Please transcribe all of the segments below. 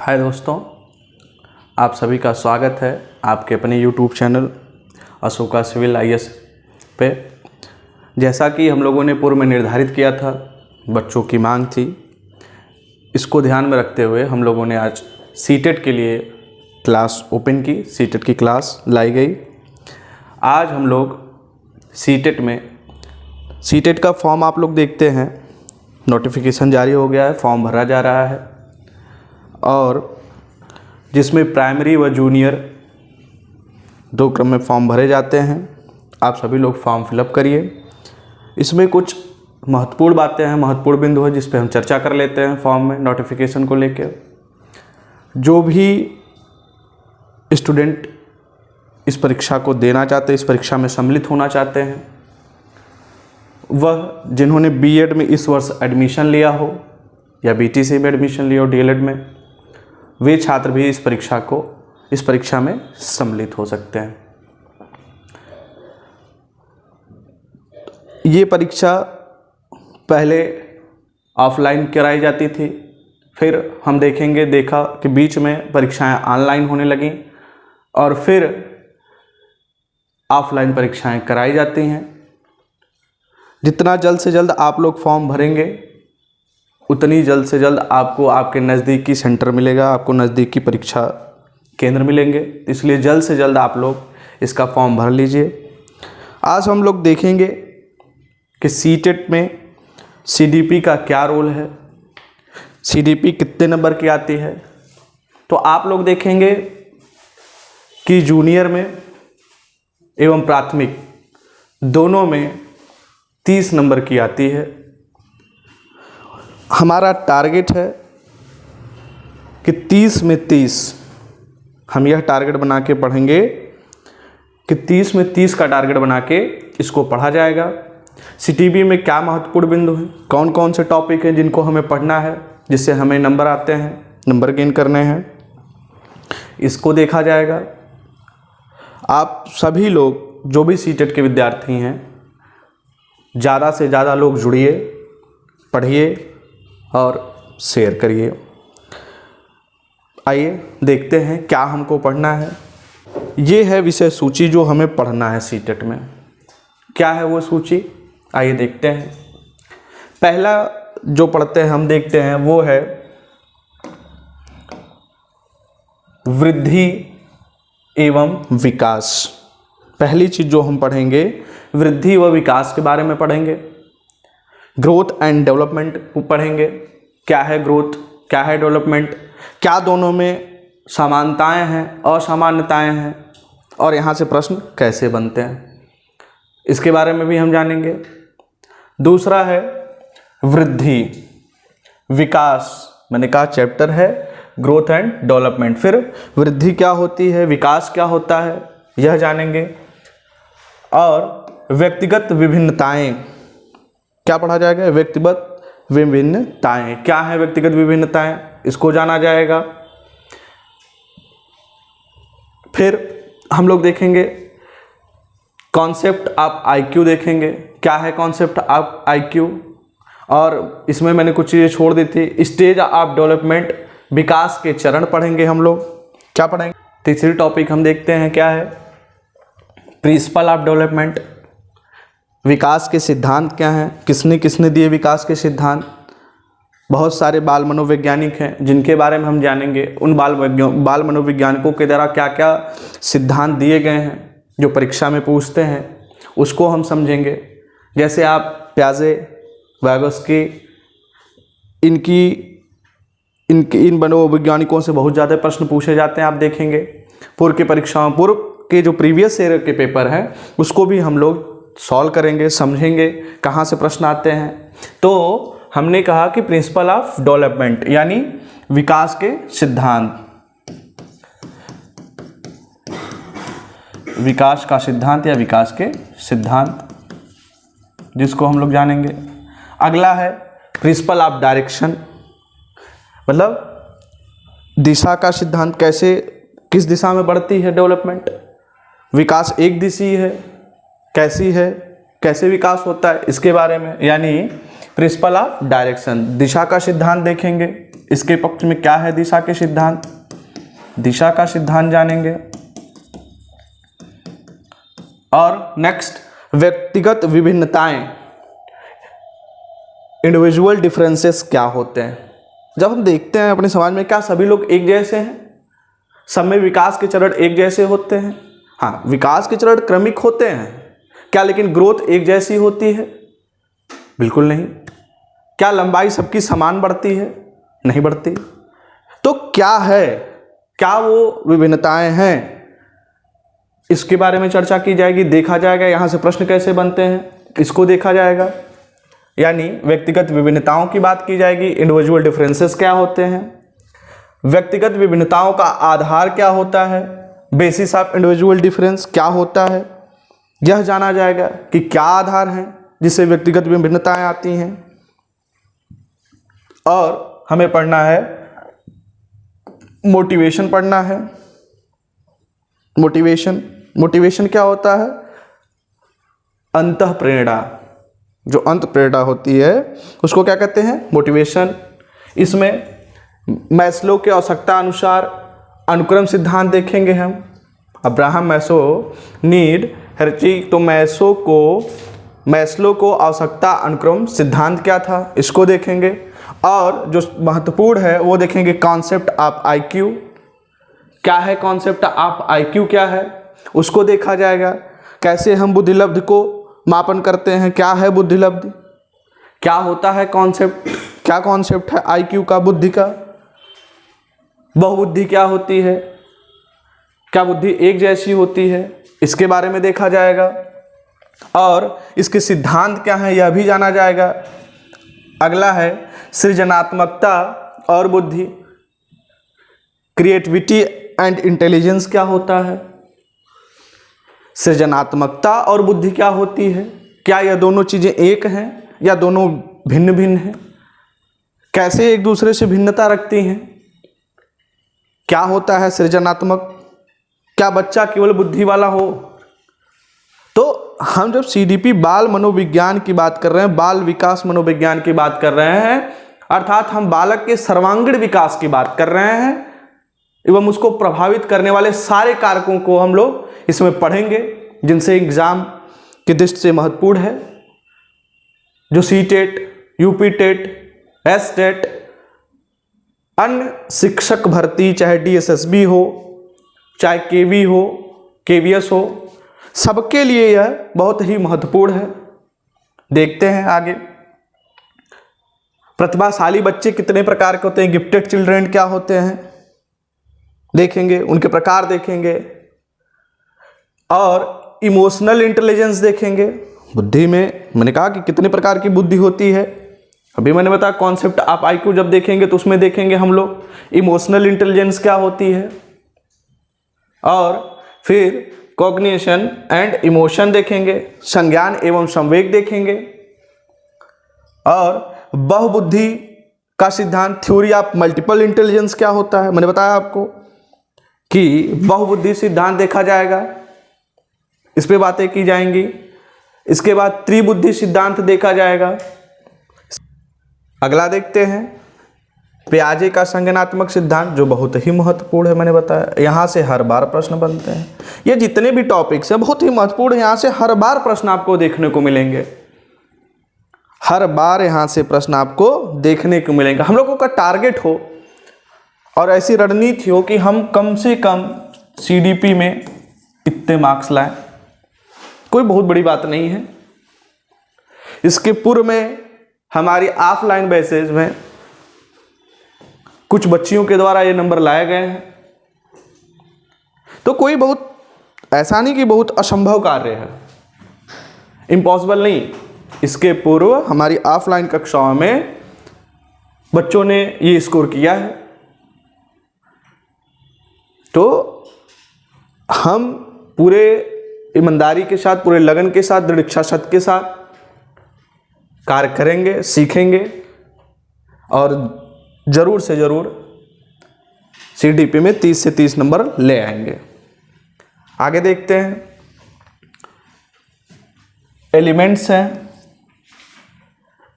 हाय दोस्तों, आप सभी का स्वागत है आपके अपने YouTube channel Ashoka civil IAS पे। जैसा कि हम लोगों ने पूर्व में निर्धारित किया था, बच्चों की मांग थी, इसको ध्यान में रखते हुए हम लोगों ने आज सीटेट के लिए क्लास ओपन की, सीटेट की क्लास लाई गई। आज हम लोग सीटेट का फॉर्म आप लोग देखते हैं, नोटिफिकेशन जारी हो गया है, फॉर्म भरा जा रहा है और जिसमें प्राइमरी व जूनियर दो क्रम में फॉर्म भरे जाते हैं। आप सभी लोग फॉर्म फिलअप करिए। इसमें कुछ महत्वपूर्ण बातें हैं, महत्वपूर्ण बिंदु है जिस पे हम चर्चा कर लेते हैं फॉर्म में नोटिफिकेशन को लेकर। जो भी स्टूडेंट इस परीक्षा को देना चाहते हैं, इस परीक्षा में सम्मिलित होना चाहते हैं, वह जिन्होंने बीएड में इस वर्ष एडमिशन लिया हो या बीटीसी में एडमिशन लिया हो, डीएलएड में, वे छात्र भी इस परीक्षा में सम्मिलित हो सकते हैं। ये परीक्षा पहले ऑफलाइन कराई जाती थी, फिर हम देखा कि बीच में परीक्षाएं ऑनलाइन होने लगीं और फिर ऑफलाइन परीक्षाएं कराई जाती हैं। जितना जल्द से जल्द आप लोग फॉर्म भरेंगे, उतनी जल्द से जल्द आपको आपके नज़दीकी सेंटर मिलेगा, आपको नज़दीकी परीक्षा केंद्र मिलेंगे। इसलिए जल्द से जल्द आप लोग इसका फॉर्म भर लीजिए। आज हम लोग देखेंगे कि सीटेट में सीडीपी का क्या रोल है, सीडीपी कितने नंबर की आती है। तो आप लोग देखेंगे कि जूनियर में एवं प्राथमिक दोनों में 30 नंबर की आती है। हमारा टारगेट है कि 30 में 30, हम यह टारगेट बना के पढ़ेंगे कि 30 में 30 का टारगेट बना के इसको पढ़ा जाएगा। सीटीबी में क्या महत्वपूर्ण बिंदु हैं, कौन कौन से टॉपिक हैं जिनको हमें पढ़ना है, जिससे हमें नंबर आते हैं, नंबर गेन करने हैं, इसको देखा जाएगा। आप सभी लोग जो भी सीटेट के विद्यार्थी हैं, ज़्यादा से ज़्यादा लोग जुड़िए, पढ़िए और शेयर करिए। आइए देखते हैं क्या हमको पढ़ना है। ये है विषय सूची जो हमें पढ़ना है सीटेट में। क्या है वो सूची, आइए देखते हैं। पहला जो पढ़ते हैं, हम देखते हैं, वो है वृद्धि एवं विकास। पहली चीज़ जो हम पढ़ेंगे, वृद्धि व विकास के बारे में पढ़ेंगे। ग्रोथ एंड डेवलपमेंट पढ़ेंगे। क्या है ग्रोथ, क्या है डेवलपमेंट, क्या दोनों में समानताएं हैं, असामान्यताएं हैं, और यहाँ से प्रश्न कैसे बनते हैं, इसके बारे में भी हम जानेंगे। दूसरा है वृद्धि। विकास मैंने कहा चैप्टर है ग्रोथ एंड डेवलपमेंट, फिर वृद्धि क्या होती है, विकास क्या होता है, यह जानेंगे। और व्यक्तिगत विभिन्नताएं, क्या पढ़ा जाएगा, व्यक्तिगत विभिन्नताएं। क्या है व्यक्तिगत विभिन्नताएं, इसको जाना जाएगा। फिर हम लोग देखेंगे कॉन्सेप्ट ऑफ IQ देखेंगे। क्या है कॉन्सेप्ट ऑफ IQ, और इसमें मैंने कुछ चीज़ें छोड़ दी थी। स्टेज ऑफ डेवलपमेंट, विकास के चरण पढ़ेंगे हम लोग। क्या पढ़ेंगे, तीसरी टॉपिक हम देखते हैं क्या है, प्रिंसिपल ऑफ डेवलपमेंट। विकास के सिद्धांत क्या हैं, किसने किसने दिए विकास के सिद्धांत। बहुत सारे बाल मनोवैज्ञानिक हैं जिनके बारे में हम जानेंगे। उन बाल मनोवैज्ञानिकों के द्वारा क्या क्या सिद्धांत दिए गए हैं जो परीक्षा में पूछते हैं, उसको हम समझेंगे। जैसे आप प्याजे, वाइगोस्की, इन मनोवैज्ञानिकों से बहुत ज़्यादा प्रश्न पूछे जाते हैं, आप देखेंगे। पूर्व के जो प्रीवियस ईयर के पेपर हैं उसको भी हम लोग सॉल्व करेंगे, समझेंगे कहाँ से प्रश्न आते हैं। तो हमने कहा कि प्रिंसिपल ऑफ डेवलपमेंट यानी विकास के सिद्धांत, विकास का सिद्धांत या विकास के सिद्धांत, जिसको हम लोग जानेंगे। अगला है प्रिंसिपल ऑफ डायरेक्शन, मतलब दिशा का सिद्धांत, कैसे किस दिशा में बढ़ती है डेवलपमेंट। विकास एक दिशीय है, कैसी है, कैसे विकास होता है, इसके बारे में, यानी प्रिंसिपल ऑफ डायरेक्शन, दिशा का सिद्धांत देखेंगे। इसके पक्ष में क्या है दिशा के सिद्धांत, दिशा का सिद्धांत जानेंगे। और नेक्स्ट व्यक्तिगत विभिन्नताएं, इंडिविजुअल डिफरेंसेस क्या होते हैं। जब हम देखते हैं अपने समाज में, क्या सभी लोग एक जैसे हैं? सब में विकास के चरण एक जैसे होते हैं? हाँ, विकास के चरण क्रमिक होते हैं क्या, लेकिन ग्रोथ एक जैसी होती है? बिल्कुल नहीं। क्या लंबाई सबकी समान बढ़ती है? नहीं बढ़ती। तो क्या है, क्या वो विभिन्नताएं हैं, इसके बारे में चर्चा की जाएगी, देखा जाएगा यहाँ से प्रश्न कैसे बनते हैं, इसको देखा जाएगा। यानी व्यक्तिगत विभिन्नताओं की बात की जाएगी, इंडिविजुअल डिफरेंसेस क्या होते हैं, व्यक्तिगत विभिन्नताओं का आधार क्या होता है, बेसिस ऑफ इंडिविजुअल डिफरेंस क्या होता है, यह जाना जाएगा कि क्या आधार है जिससे व्यक्तिगत विभिन्नताएं आती हैं। और हमें पढ़ना है मोटिवेशन, पढ़ना है मोटिवेशन। मोटिवेशन क्या होता है? अंतः प्रेरणा, जो अंत प्रेरणा होती है उसको क्या कहते हैं? मोटिवेशन। इसमें मैस्लो के आवश्यकता अनुसार अनुक्रम सिद्धांत देखेंगे हम। अब्राहम मैस्लो नीड हर्ची, तो मैस्लो को आवश्यकता अनुक्रम सिद्धांत क्या था, इसको देखेंगे। और जो महत्वपूर्ण है वो देखेंगे कॉन्सेप्ट ऑफ आईक्यू, क्या है कॉन्सेप्ट ऑफ आईक्यू, क्या है उसको देखा जाएगा। कैसे हम बुद्धिलब्धि को मापन करते हैं, क्या है बुद्धिलब्धि, क्या होता है कॉन्सेप्ट, क्या कॉन्सेप्ट है आईक्यू का, बुद्धि का। बहुबुद्धि क्या होती है, क्या बुद्धि एक जैसी होती है, इसके बारे में देखा जाएगा। और इसके सिद्धांत क्या है यह भी जाना जाएगा। अगला है सृजनात्मकता और बुद्धि, क्रिएटिविटी एंड इंटेलिजेंस क्या होता है, सृजनात्मकता और बुद्धि क्या होती है, क्या यह दोनों चीजें एक हैं या दोनों भिन्न भिन्न हैं, कैसे एक दूसरे से भिन्नता रखती हैं, क्या होता है सृजनात्मक, क्या बच्चा केवल बुद्धि वाला हो। तो हम जब सीडीपी बाल मनोविज्ञान की बात कर रहे हैं, बाल विकास मनोविज्ञान की बात कर रहे हैं, अर्थात हम बालक के सर्वांगीण विकास की बात कर रहे हैं एवं उसको प्रभावित करने वाले सारे कारकों को हम लोग इसमें पढ़ेंगे, जिनसे एग्जाम की दृष्टि से महत्वपूर्ण है। जो C TET, UP TET, S TET, अन्य शिक्षक भर्ती, चाहे डीएसएसबी हो, चाहे केवी हो, केवीएस हो, सबके लिए यह बहुत ही महत्वपूर्ण है। देखते हैं आगे, प्रतिभाशाली बच्चे कितने प्रकार के होते हैं, गिफ्टेड चिल्ड्रन क्या होते हैं देखेंगे, उनके प्रकार देखेंगे। और इमोशनल इंटेलिजेंस देखेंगे। बुद्धि में मैंने कहा कि कितने प्रकार की बुद्धि होती है, अभी मैंने बताया कॉन्सेप्ट ऑफ आईक्यू जब देखेंगे तो उसमें देखेंगे हम लोग इमोशनल इंटेलिजेंस क्या होती है। और फिर कॉग्निशन एंड इमोशन देखेंगे, संज्ञान एवं संवेग देखेंगे। और बहुबुद्धि का सिद्धांत, थ्योरी ऑफ मल्टीपल इंटेलिजेंस क्या होता है, मैंने बताया आपको कि बहुबुद्धि सिद्धांत देखा जाएगा, इस पे बातें की जाएंगी। इसके बाद त्रिबुद्धि सिद्धांत देखा जाएगा। अगला देखते हैं पियाजे का संज्ञानात्मक सिद्धांत, जो बहुत ही महत्वपूर्ण है, मैंने बताया यहाँ से हर बार प्रश्न बनते हैं। ये जितने भी टॉपिक्स हैं बहुत ही महत्वपूर्ण है, यहाँ से हर बार प्रश्न आपको देखने को मिलेंगे, हर बार यहाँ से प्रश्न आपको देखने को मिलेंगे। हम लोगों का टारगेट हो और ऐसी रणनीति हो कि हम कम से कम सीडीपी में इतने मार्क्स लाएं, कोई बहुत बड़ी बात नहीं है। इसके पूर्व में हमारी ऑफलाइन बैचेज में कुछ बच्चियों के द्वारा ये नंबर लाए गए हैं, तो कोई बहुत ऐसा नहीं कि बहुत असंभव कार्य है, इम्पॉसिबल नहीं। इसके पूर्व हमारी ऑफलाइन कक्षाओं में बच्चों ने ये स्कोर किया है, तो हम पूरे ईमानदारी के साथ, पूरे लगन के साथ, दृढ़ इच्छा शक्ति के साथ कार्य करेंगे, सीखेंगे और जरूर से जरूर सीडीपी में 30 से 30 नंबर ले आएंगे। आगे देखते हैं, एलिमेंट्स हैं,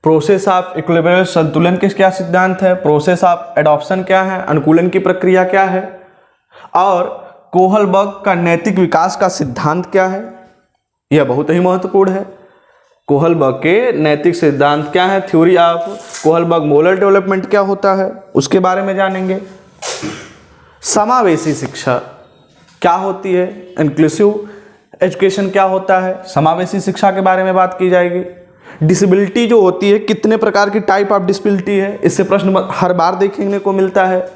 प्रोसेस ऑफ इक्विलिब्रियम संतुलन के क्या सिद्धांत है, प्रोसेस ऑफ एडॉप्शन क्या है, अनुकूलन की प्रक्रिया क्या है, और कोहलबर्ग का नैतिक विकास का सिद्धांत क्या है। यह बहुत ही महत्वपूर्ण है। कोहलबर्ग के नैतिक सिद्धांत क्या है, theory of Kohlberg moral development क्या होता है, उसके बारे में जानेंगे। समावेशी शिक्षा क्या होती है, इंक्लूसिव एजुकेशन क्या होता है, समावेशी शिक्षा के बारे में बात की जाएगी। डिसेबिलिटी जो होती है, कितने प्रकार की टाइप ऑफ डिसेबिलिटी है, इससे प्रश्न हर बार देखने को मिलता है,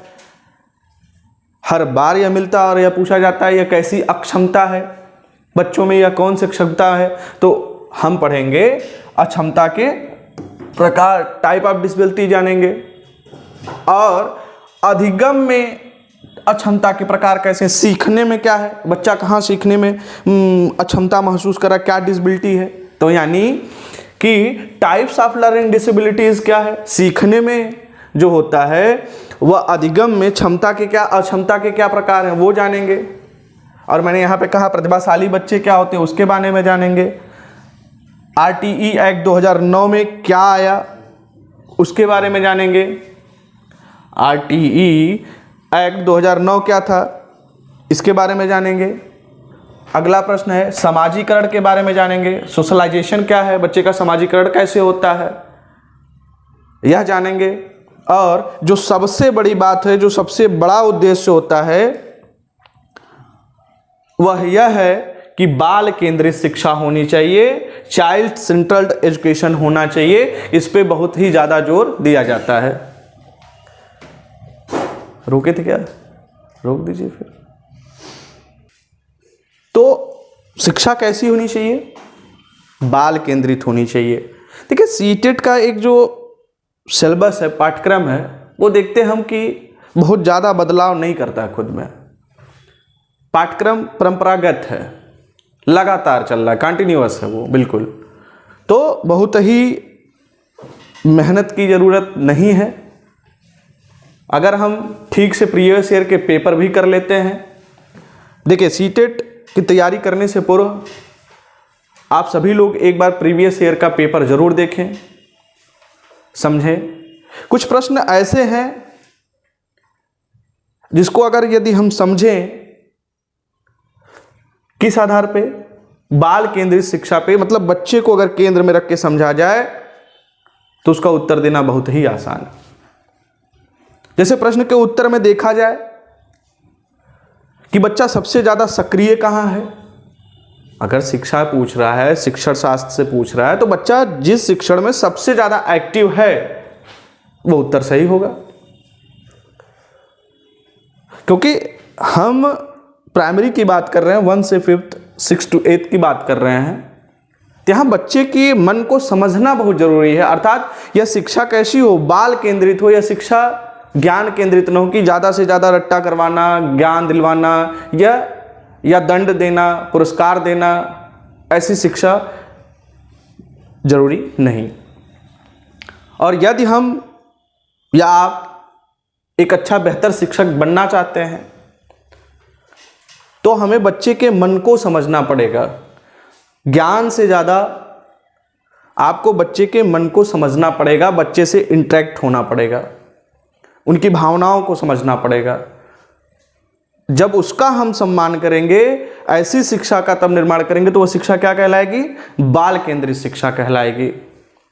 हर बार यह मिलता है और यह पूछा जाता है यह कैसी अक्षमता है बच्चों में, यह कौन सी अक्षमता है। तो हम पढ़ेंगे अक्षमता के प्रकार, टाइप ऑफ डिसेबिलिटी जानेंगे, और अधिगम में अक्षमता के प्रकार कैसे, सीखने में क्या है, बच्चा कहाँ सीखने में अक्षमता महसूस करा, क्या डिसेबिलिटी है। तो यानी कि टाइप्स ऑफ लर्निंग डिसेबिलिटीज क्या है, सीखने में जो होता है वह अधिगम में क्षमता के क्या, अक्षमता के क्या प्रकार हैं वो जानेंगे। और मैंने यहाँ पे कहा प्रतिभाशाली बच्चे क्या होते हैं उसके बारे में जानेंगे। RTE एक्ट 2009 में क्या आया उसके बारे में जानेंगे। RTE एक्ट 2009 क्या था इसके बारे में जानेंगे। अगला प्रश्न है समाजीकरण के बारे में जानेंगे। सोशलाइजेशन क्या है, बच्चे का समाजीकरण कैसे होता है, यह जानेंगे। और जो सबसे बड़ी बात है, जो सबसे बड़ा उद्देश्य होता है वह यह है कि बाल केंद्रित शिक्षा होनी चाहिए, चाइल्ड सेंट्रल्ड एजुकेशन होना चाहिए। इस पे बहुत ही ज्यादा जोर दिया जाता है। रोके थे क्या, रोक दीजिए फिर। तो शिक्षा कैसी होनी चाहिए, बाल केंद्रित होनी चाहिए। देखिए सीटेट का एक जो सिलेबस है, पाठ्यक्रम है, वो देखते हम कि बहुत ज़्यादा बदलाव नहीं करता है खुद में। पाठ्यक्रम परंपरागत है, लगातार चल रहा है, कंटिन्यूअस है वो बिल्कुल। तो बहुत ही मेहनत की ज़रूरत नहीं है। अगर हम ठीक से प्रीवियस ईयर के पेपर भी कर लेते हैं। देखिए सीटेट की तैयारी करने से पूर्व आप सभी लोग एक बार प्रीवियस ईयर का पेपर जरूर देखें, समझें। कुछ प्रश्न ऐसे हैं जिसको अगर यदि हम समझें किस आधार पे, बाल केंद्रित शिक्षा पे, मतलब बच्चे को अगर केंद्र में रख के समझा जाए तो उसका उत्तर देना बहुत ही आसान है। जैसे प्रश्न के उत्तर में देखा जाए कि बच्चा सबसे ज्यादा सक्रिय कहाँ है। अगर शिक्षा पूछ रहा है, शिक्षण शास्त्र से पूछ रहा है, तो बच्चा जिस शिक्षण में सबसे ज्यादा एक्टिव है वो उत्तर सही होगा। क्योंकि हम प्राइमरी की बात कर रहे हैं, 1 से 5th, 6 to 8 की बात कर रहे हैं। यहाँ बच्चे के मन को समझना बहुत जरूरी है। अर्थात यह शिक्षा कैसी हो, बाल केंद्रित हो, यह शिक्षा ज्ञान केंद्रित न हो कि ज़्यादा से ज़्यादा रट्टा करवाना, ज्ञान दिलवाना या दंड देना, पुरस्कार देना, ऐसी शिक्षा जरूरी नहीं। और यदि हम या आप एक अच्छा बेहतर शिक्षक बनना चाहते हैं तो हमें बच्चे के मन को समझना पड़ेगा। ज्ञान से ज़्यादा आपको बच्चे के मन को समझना पड़ेगा, बच्चे से इंटरेक्ट होना पड़ेगा, उनकी भावनाओं को समझना पड़ेगा। जब उसका हम सम्मान करेंगे, ऐसी शिक्षा का तब निर्माण करेंगे तो वह शिक्षा क्या कहलाएगी, बाल केंद्रित शिक्षा कहलाएगी।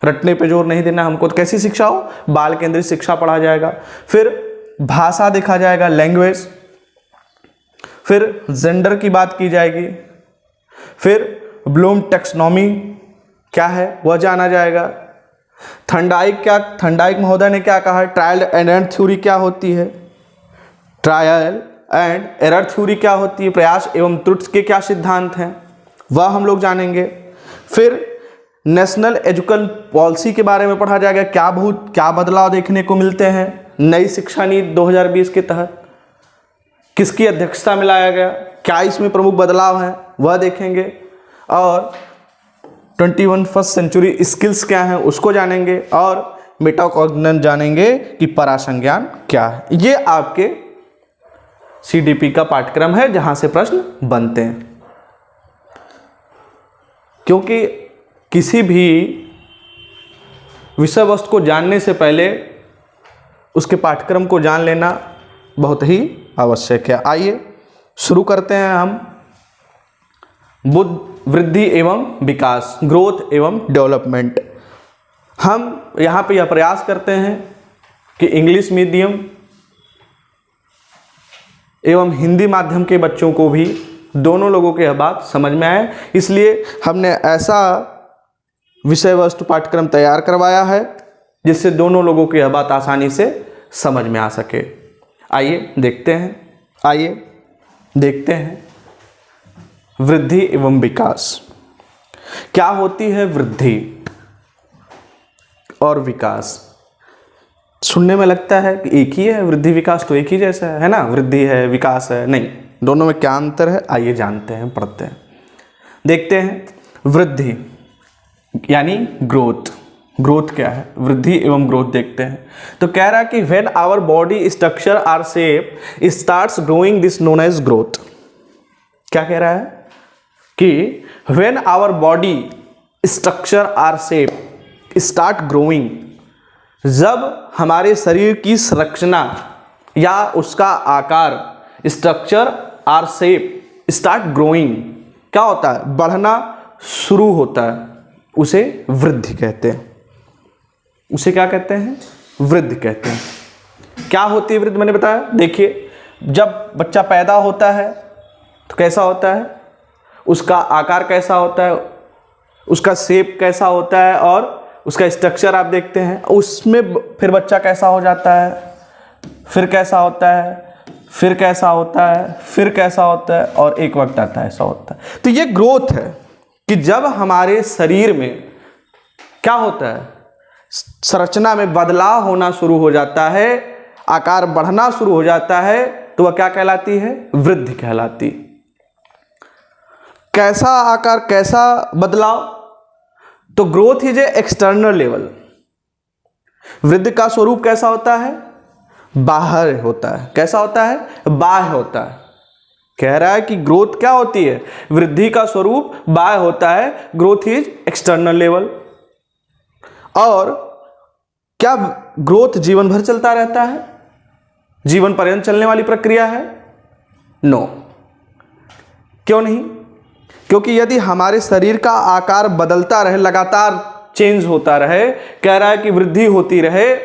रटने पे जोर नहीं देना हमको। तो कैसी शिक्षा हो, बाल केंद्रित शिक्षा पढ़ा जाएगा। फिर भाषा देखा जाएगा, लैंग्वेज। फिर जेंडर की बात की जाएगी। फिर ब्लूम टैक्सोनॉमी क्या है वह जाना जाएगा। थर्नडाइक महोदय ने क्या कहा, ट्रायल एंड एरर थ्योरी क्या होती है, ट्रायल एंड एरर थ्योरी क्या होती है, प्रयास एवं त्रुटि के क्या सिद्धांत हैं वह हम लोग जानेंगे। फिर नेशनल एजुकेशन पॉलिसी के बारे में पढ़ा जाएगा, क्या बदलाव देखने को मिलते हैं नई शिक्षा नीति 2020 के तहत, किसकी अध्यक्षता में लाया गया, क्या इसमें प्रमुख बदलाव हैं वह देखेंगे। और 21st सेंचुरी स्किल्स क्या हैं उसको जानेंगे। और मेटाकॉग्निशन जानेंगे कि परासंज्ञान क्या है। ये आपके CDP का पाठ्यक्रम है जहां से प्रश्न बनते हैं। क्योंकि किसी भी विषय वस्तु को जानने से पहले उसके पाठ्यक्रम को जान लेना बहुत ही आवश्यक है। आइए शुरू करते हैं हम वृद्धि एवं विकास, ग्रोथ एवं डेवलपमेंट। हम यहाँ पे यह प्रयास करते हैं कि इंग्लिश मीडियम एवं हिंदी माध्यम के बच्चों को भी, दोनों लोगों की यह बात समझ में आए, इसलिए हमने ऐसा विषय वस्तु पाठ्यक्रम तैयार करवाया है जिससे दोनों लोगों की यह बात आसानी से समझ में आ सके। आइए देखते हैं वृद्धि एवं विकास। क्या होती है वृद्धि और विकास? सुनने में लगता है कि एक ही है, वृद्धि विकास तो एक ही जैसा है ना, वृद्धि है विकास है, नहीं, दोनों में क्या अंतर है आइए जानते हैं, पढ़ते हैं, देखते हैं। वृद्धि यानी ग्रोथ, ग्रोथ क्या है, वृद्धि एवं ग्रोथ देखते हैं। तो कह रहा है कि when our body structure or shape starts growing this known as growth. क्या कह रहा है कि when our body structure or shape start growing, जब हमारे शरीर की संरचना या उसका आकार, structure or shape start growing, क्या होता है, बढ़ना शुरू होता है, उसे वृद्धि कहते हैं। उसे क्या कहते हैं, वृद्धि कहते हैं। क्या होती है वृद्धि, मैंने बताया। देखिए, जब बच्चा पैदा होता है तो कैसा होता है, उसका आकार कैसा होता है, उसका शेप कैसा होता है और उसका स्ट्रक्चर आप देखते हैं। उसमें फिर बच्चा कैसा हो जाता है, फिर कैसा होता है, फिर कैसा होता है, फिर कैसा होता है, और एक वक्त आता है ऐसा होता है। तो ये ग्रोथ है कि जब हमारे शरीर में क्या होता है, संरचना में बदलाव होना शुरू हो जाता है, आकार बढ़ना शुरू हो जाता है, तो वह क्या कहलाती है, वृद्धि कहलाती। कैसा आकार, कैसा बदलाव, तो growth is a external level. वृद्धि का स्वरूप कैसा होता है, बाहर होता है। कैसा होता है, बाह्य होता है। कह रहा है कि ग्रोथ क्या होती है, वृद्धि का स्वरूप बाह्य होता है, ग्रोथ इज एक्सटर्नल लेवल। और क्या ग्रोथ जीवन भर चलता रहता है, जीवन पर्यंत चलने वाली प्रक्रिया है? नो। क्यों नहीं? क्योंकि यदि हमारे शरीर का आकार बदलता रहे, लगातार चेंज होता रहे, कह रहा है कि वृद्धि होती रहे,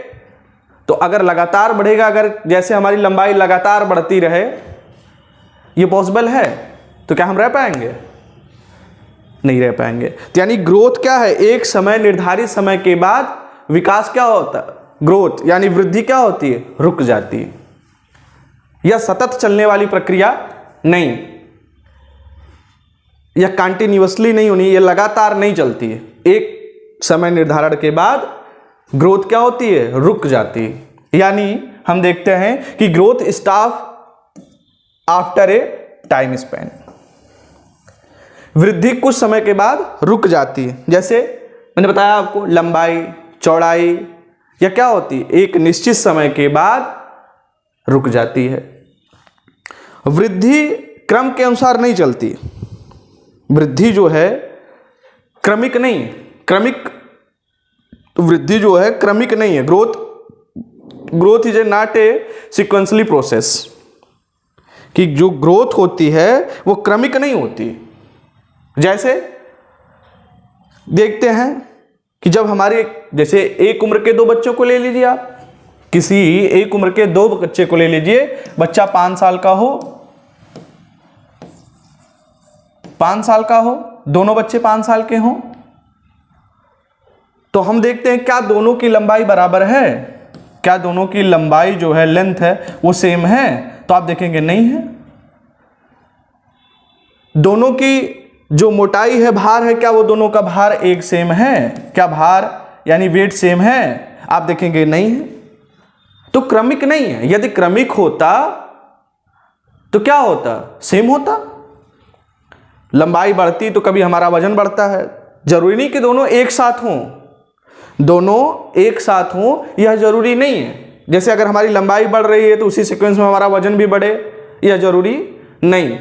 तो अगर लगातार बढ़ेगा, अगर जैसे हमारी लंबाई लगातार बढ़ती रहे, ये पॉसिबल है, तो क्या हम रह पाएंगे? नहीं रह पाएंगे। तो यानी ग्रोथ क्या है, एक समय, निर्धारित समय के बाद विकास क्या होता है, ग्रोथ यानी वृद्धि क्या होती है, रुक जाती है। यह सतत चलने वाली प्रक्रिया नहीं, यह कंटिन्यूअसली नहीं होनी, यह लगातार नहीं चलती है। एक समय निर्धारण के बाद ग्रोथ क्या होती है, रुक जाती है। यानी हम देखते हैं कि growth stop after a time span, वृद्धि कुछ समय के बाद रुक जाती है। जैसे मैंने बताया आपको, लंबाई, चौड़ाई, या क्या होती है, एक निश्चित समय के बाद रुक जाती है। वृद्धि क्रम के अनुसार नहीं चलती, वृद्धि जो है क्रमिक नहीं है, क्रमिक वृद्धि जो है क्रमिक नहीं है। Growth is a not a sequentially process, कि जो ग्रोथ होती है वो क्रमिक नहीं होती। जैसे देखते हैं कि जब हमारे, जैसे एक उम्र के दो बच्चों को ले लीजिए आप, किसी एक उम्र के दो बच्चे को ले लीजिए, बच्चा 5 साल का हो, 5 साल का हो, दोनों बच्चे 5 साल के हों, तो हम देखते हैं क्या दोनों की लंबाई बराबर है, क्या दोनों की लंबाई जो है, लेंथ है, वो सेम है? तो आप देखेंगे नहीं है। दोनों की जो मोटाई है, भार है, क्या वो दोनों का भार एक सेम है? क्या भार यानी वेट सेम है? आप देखेंगे नहीं है। तो क्रमिक नहीं है। यदि क्रमिक होता तो क्या होता, सेम होता। लंबाई बढ़ती तो कभी हमारा वजन बढ़ता है। जरूरी नहीं कि दोनों एक साथ हों, दोनों एक साथ हों यह जरूरी नहीं है। जैसे अगर हमारी लंबाई बढ़ रही है तो उसी सीक्वेंस में हमारा वजन भी बढ़े, यह जरूरी नहीं।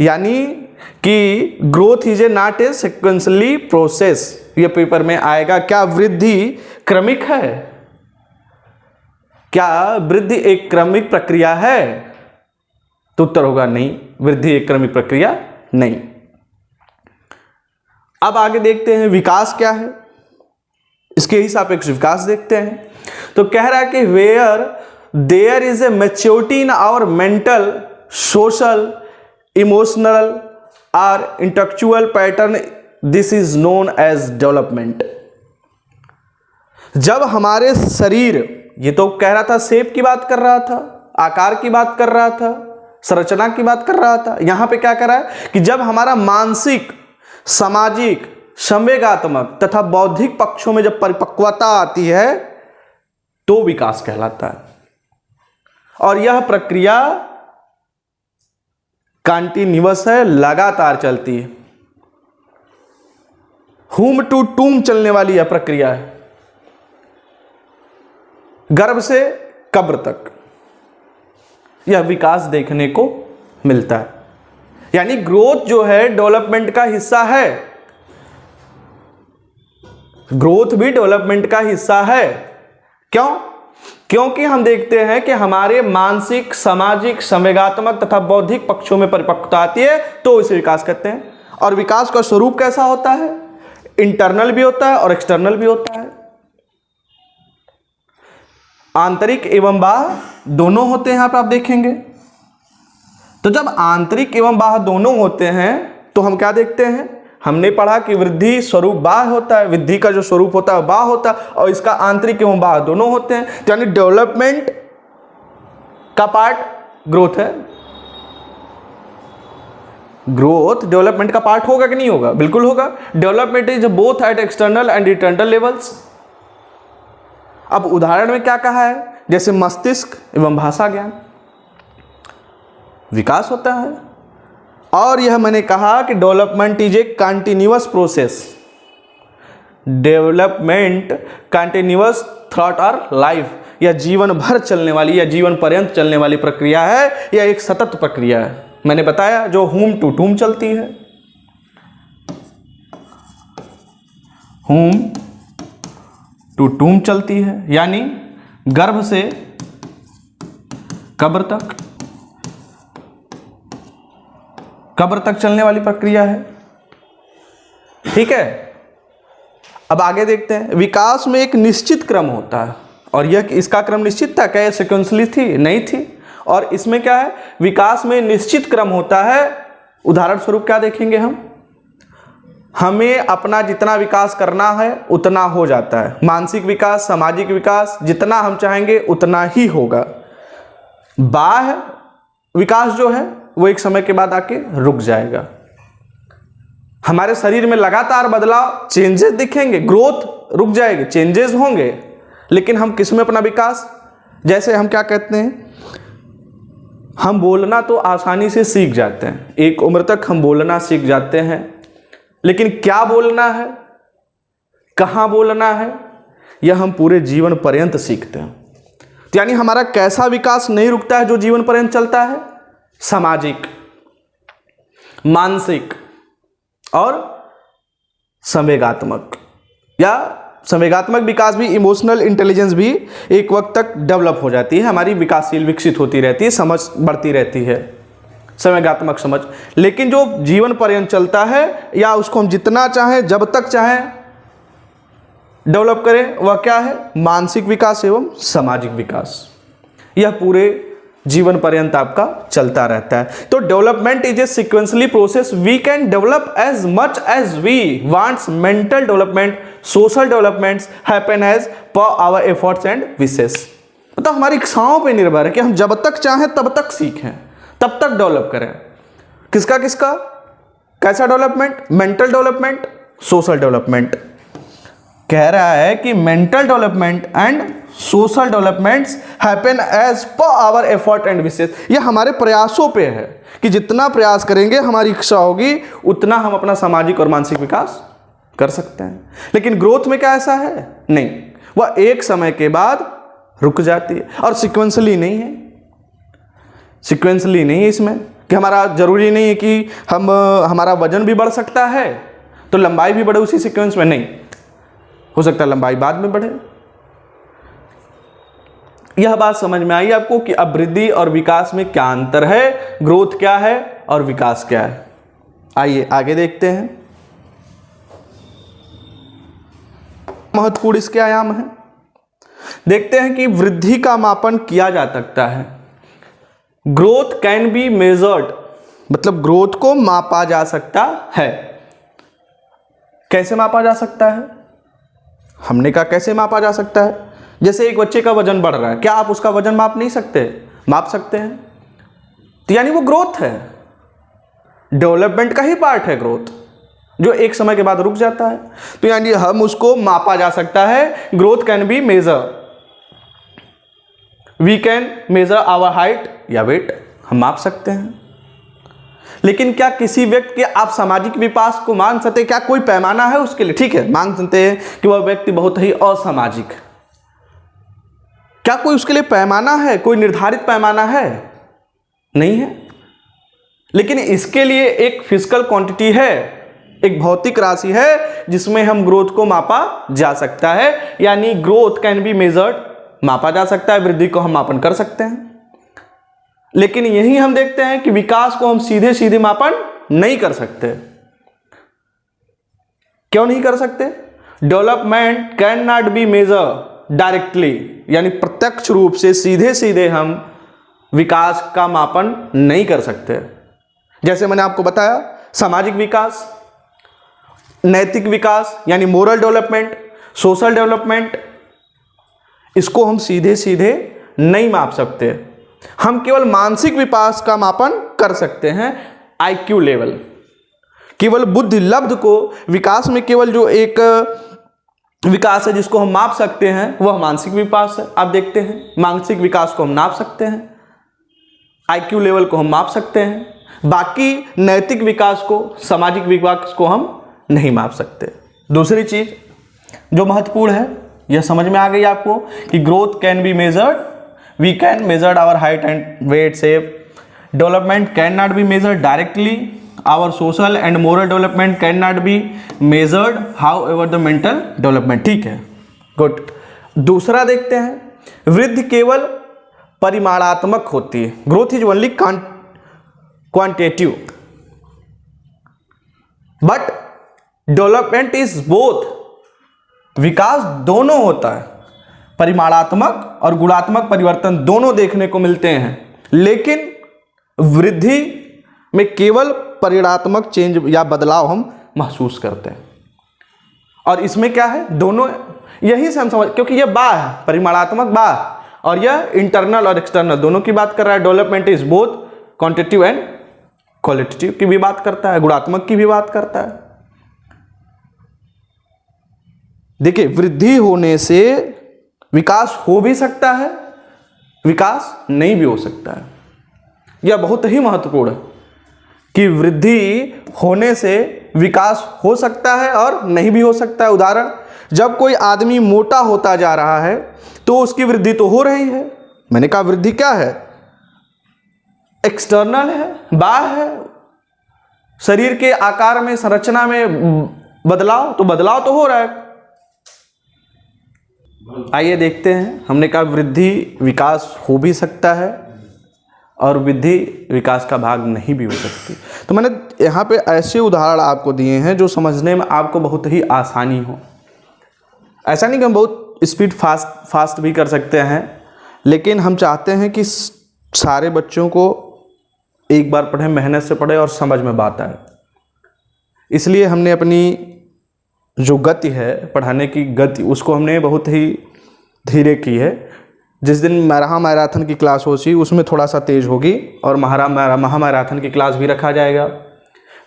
यानी कि growth is a not a sequentially process, ये पेपर में आएगा। क्या वृद्धि क्रमिक है? क्या वृद्धि एक क्रमिक प्रक्रिया है? तो उत्तर होगा नहीं, वृद्धि एक क्रमिक प्रक्रिया नहीं। अब आगे देखते हैं विकास क्या है, इसके ही सापेक्ष विकास देखते हैं। तो कह रहा है कि where there is a maturity in our mental, social, emotional और intellectual pattern, this is known as development. जब हमारे शरीर, ये तो कह रहा था शेप की बात कर रहा था, आकार की बात कर रहा था, संरचना की बात कर रहा था, यहां पे क्या कर रहा है कि जब हमारा मानसिक, सामाजिक, संवेगात्मक तथा बौद्धिक पक्षों में जब परिपक्वता आती है तो विकास कहलाता है। और यह प्रक्रिया कंटिन्यूअस है, लगातार चलती है, हुम टू टूम चलने वाली यह प्रक्रिया है, गर्भ से कब्र तक यह विकास देखने को मिलता है। यानी ग्रोथ जो है डेवलपमेंट का हिस्सा है, ग्रोथ भी डेवलपमेंट का हिस्सा है। क्यों? क्योंकि हम देखते हैं कि हमारे मानसिक, सामाजिक, संवेगात्मक तथा बौद्धिक पक्षों में परिपक्वता आती है तो इसे विकास कहते हैं। और विकास का स्वरूप कैसा होता है? इंटरनल भी होता है और एक्सटर्नल भी होता है। आंतरिक एवं बाह्य दोनों होते हैं, यहां पर आप देखेंगे। तो जब आंतरिक एवं बाह्य दोनों होते हैं तो हम क्या देखते हैं? हमने पढ़ा कि वृद्धि स्वरूप बाह्य होता है, वृद्धि का जो स्वरूप होता है बाह्य होता है, और इसका आंतरिक एवं बाह्य दोनों होते हैं। तो यानी डेवलपमेंट का पार्ट ग्रोथ है। ग्रोथ डेवलपमेंट का पार्ट होगा कि नहीं होगा? बिल्कुल होगा। Development is both at external and internal levels. अब उदाहरण में क्या कहा है? जैसे मस्तिष्क एवं भाषा ज्ञान, विकास होता है। और यह मैंने कहा कि development is a continuous process. Development continuous throughout our life, यह जीवन भर चलने वाली या जीवन पर्यंत चलने वाली प्रक्रिया है, यह एक सतत प्रक्रिया है। मैंने बताया जो हुम टू टूम चलती है, हुम टू टूम चलती है, यानी गर्भ से कब्र तक, कब्र तक चलने वाली प्रक्रिया है। ठीक है। अब आगे देखते हैं। विकास में एक निश्चित क्रम होता है, और यह इसका क्रम निश्चित था क्या? सीक्वेंसली थी? नहीं थी। और इसमें क्या है? विकास में निश्चित क्रम होता है। उदाहरण स्वरूप क्या देखेंगे हम? हमें अपना जितना विकास करना है उतना हो जाता है। मानसिक विकास, सामाजिक विकास, जितना हम चाहेंगे उतना ही होगा। बाह्य विकास जो है वो एक समय के बाद आके रुक जाएगा। हमारे शरीर में लगातार बदलाव, चेंजेस दिखेंगे, ग्रोथ रुक जाएगी, चेंजेस होंगे, लेकिन हम किस में अपना विकास? जैसे हम क्या कहते हैं, हम बोलना तो आसानी से सीख जाते हैं, एक उम्र तक हम बोलना सीख जाते हैं, लेकिन क्या बोलना है, कहाँ बोलना है, यह हम पूरे जीवन पर्यंत सीखते हैं। तो यानी हमारा कैसा विकास नहीं रुकता है जो जीवन पर्यंत चलता है? सामाजिक, मानसिक और संवेगात्मक, या संवेगात्मक विकास भी, इमोशनल इंटेलिजेंस भी एक वक्त तक डेवलप हो जाती है, हमारी विकासशील, विकसित होती रहती है, समझ बढ़ती रहती है, संवेगात्मक समझ। लेकिन जो जीवन पर्यंत चलता है, या उसको हम जितना चाहें, जब तक चाहें डेवलप करें, वह क्या है? मानसिक विकास एवं सामाजिक विकास। यह पूरे जीवन पर्यंत आपका चलता रहता है। तो development is a sequentially process. We can develop as much as we wants. Mental development, social developments happen as per our efforts and wishes. मतलब हमारी इच्छाओं पे निर्भर है कि हम जब तक चाहें तब तक सीखें, तब तक डेवलप करें। किसका किसका? कैसा development? Mental development, social development. कह रहा है कि mental development and social developments happen as per our effort and wishes. ये हमारे प्रयासों पे है कि जितना प्रयास करेंगे, हमारी इच्छा होगी, उतना हम अपना सामाजिक और मानसिक विकास कर सकते हैं। लेकिन ग्रोथ में क्या ऐसा है? नहीं, वह एक समय के बाद रुक जाती है, और सीक्वेंसली नहीं है, सीक्वेंसली नहीं है इसमें। कि हमारा जरूरी नहीं है कि हमारा वजन भी बढ़ सकता है तो लंबाई भी बढ़े उसी सीक्वेंस में, नहीं, हो सकता है लंबाई बाद में बढ़े। यह बात समझ में आई आपको कि अब वृद्धि और विकास में क्या अंतर है, ग्रोथ क्या है और विकास क्या है। आइए आगे देखते हैं। महत्वपूर्ण इसके आयाम हैं। देखते हैं कि वृद्धि का मापन किया जा सकता है। ग्रोथ कैन बी मेजर्ड, मतलब ग्रोथ को मापा जा सकता है। कैसे मापा जा सकता है? हमने कहा कैसे मापा जा सकता है? जैसे एक बच्चे का वजन बढ़ रहा है, क्या आप उसका वजन माप नहीं सकते? माप सकते हैं। तो यानी वो ग्रोथ है, डेवलपमेंट का ही पार्ट है ग्रोथ, जो एक समय के बाद रुक जाता है। तो यानी हम उसको मापा जा सकता है। Growth can be measure, we can measure our height या वेट, हम माप सकते हैं। लेकिन क्या किसी व्यक्ति के आप सामाजिक विकास को मान सकते? क्या कोई पैमाना है उसके लिए? ठीक है, मान सकते हैं कि वह व्यक्ति बहुत ही असामाजिक है। क्या कोई उसके लिए पैमाना है? कोई निर्धारित पैमाना है? नहीं है। लेकिन इसके लिए एक फिजिकल क्वांटिटी है, एक भौतिक राशि है जिसमें हम ग्रोथ को मापा जा सकता है। यानी ग्रोथ कैन बी मेजर्ड, मापा जा सकता है। वृद्धि को हम मापन कर सकते हैं। लेकिन यही हम देखते हैं कि विकास को हम सीधे सीधे मापन नहीं कर सकते। क्यों नहीं कर सकते? Development can not be measure directly, यानी प्रत्यक्ष रूप से सीधे सीधे हम विकास का मापन नहीं कर सकते। जैसे मैंने आपको बताया, सामाजिक विकास, नैतिक विकास यानी मोरल डेवलपमेंट, सोशल डेवलपमेंट, इसको हम सीधे सीधे नहीं माप सकते। हम केवल मानसिक विकास का मापन कर सकते हैं, आईक्यू लेवल। केवल बुद्धि लब्ध को विकास में केवल जो एक विकास है जिसको हम माप सकते हैं वह मानसिक विकास है। आप देखते हैं मानसिक विकास को हम नाप सकते हैं, आईक्यू लेवल को हम माप सकते हैं। बाकी नैतिक विकास को, सामाजिक विकास को हम नहीं माप सकते। दूसरी चीज जो महत्वपूर्ण है, यह समझ में आ गई आपको कि growth can be measured, we can measured our height and weight, shape. Development can not be measured directly, our social and moral development can not be measured, how ever the mental development. ठीक है, good. दूसरा देखते हैं, वृद्धि केवल परिमाणात्मक होती है। Growth is only quantitative, but development is both, विकास दोनों होता है। परिमाणात्मक और गुणात्मक परिवर्तन दोनों देखने को मिलते हैं, लेकिन वृद्धि में केवल परिणात्मक चेंज या बदलाव हम महसूस करते हैं। और इसमें क्या है, दोनों यही से हम समझ, क्योंकि यह बा है, परिमाणात्मक बा, और यह इंटरनल और एक्सटर्नल दोनों की बात कर रहा है। Development is both quantitative and qualitative की भी बात करता है, गुणात्मक की भी बात करता है। देखिए, वृद्धि होने से विकास हो भी सकता है, विकास नहीं भी हो सकता है। यह बहुत ही महत्वपूर्ण है कि वृद्धि होने से विकास हो सकता है और नहीं भी हो सकता है। उदाहरण, जब कोई आदमी मोटा होता जा रहा है तो उसकी वृद्धि तो हो रही है। मैंने कहा वृद्धि क्या है? एक्सटर्नल है, बाह्य है। शरीर के आकार में, संरचना में बदलाव, तो बदलाव तो हो रहा है। आइए देखते हैं, हमने कहा वृद्धि विकास हो भी सकता है और वृद्धि विकास का भाग नहीं भी हो सकती। तो मैंने यहाँ पे ऐसे उदाहरण आपको दिए हैं जो समझने में आपको बहुत ही आसानी हो। ऐसा नहीं कि हम बहुत स्पीड फास्ट भी कर सकते हैं, लेकिन हम चाहते हैं कि सारे बच्चों को एक बार पढ़ें, मेहनत से पढ़े और समझ में बात आए। इसलिए हमने अपनी जो गति है, पढ़ाने की गति, उसको हमने बहुत ही धीरे की है। जिस दिन महामैराथन की क्लास होगी उसमें थोड़ा सा तेज होगी, और महामैराथन की क्लास भी रखा जाएगा।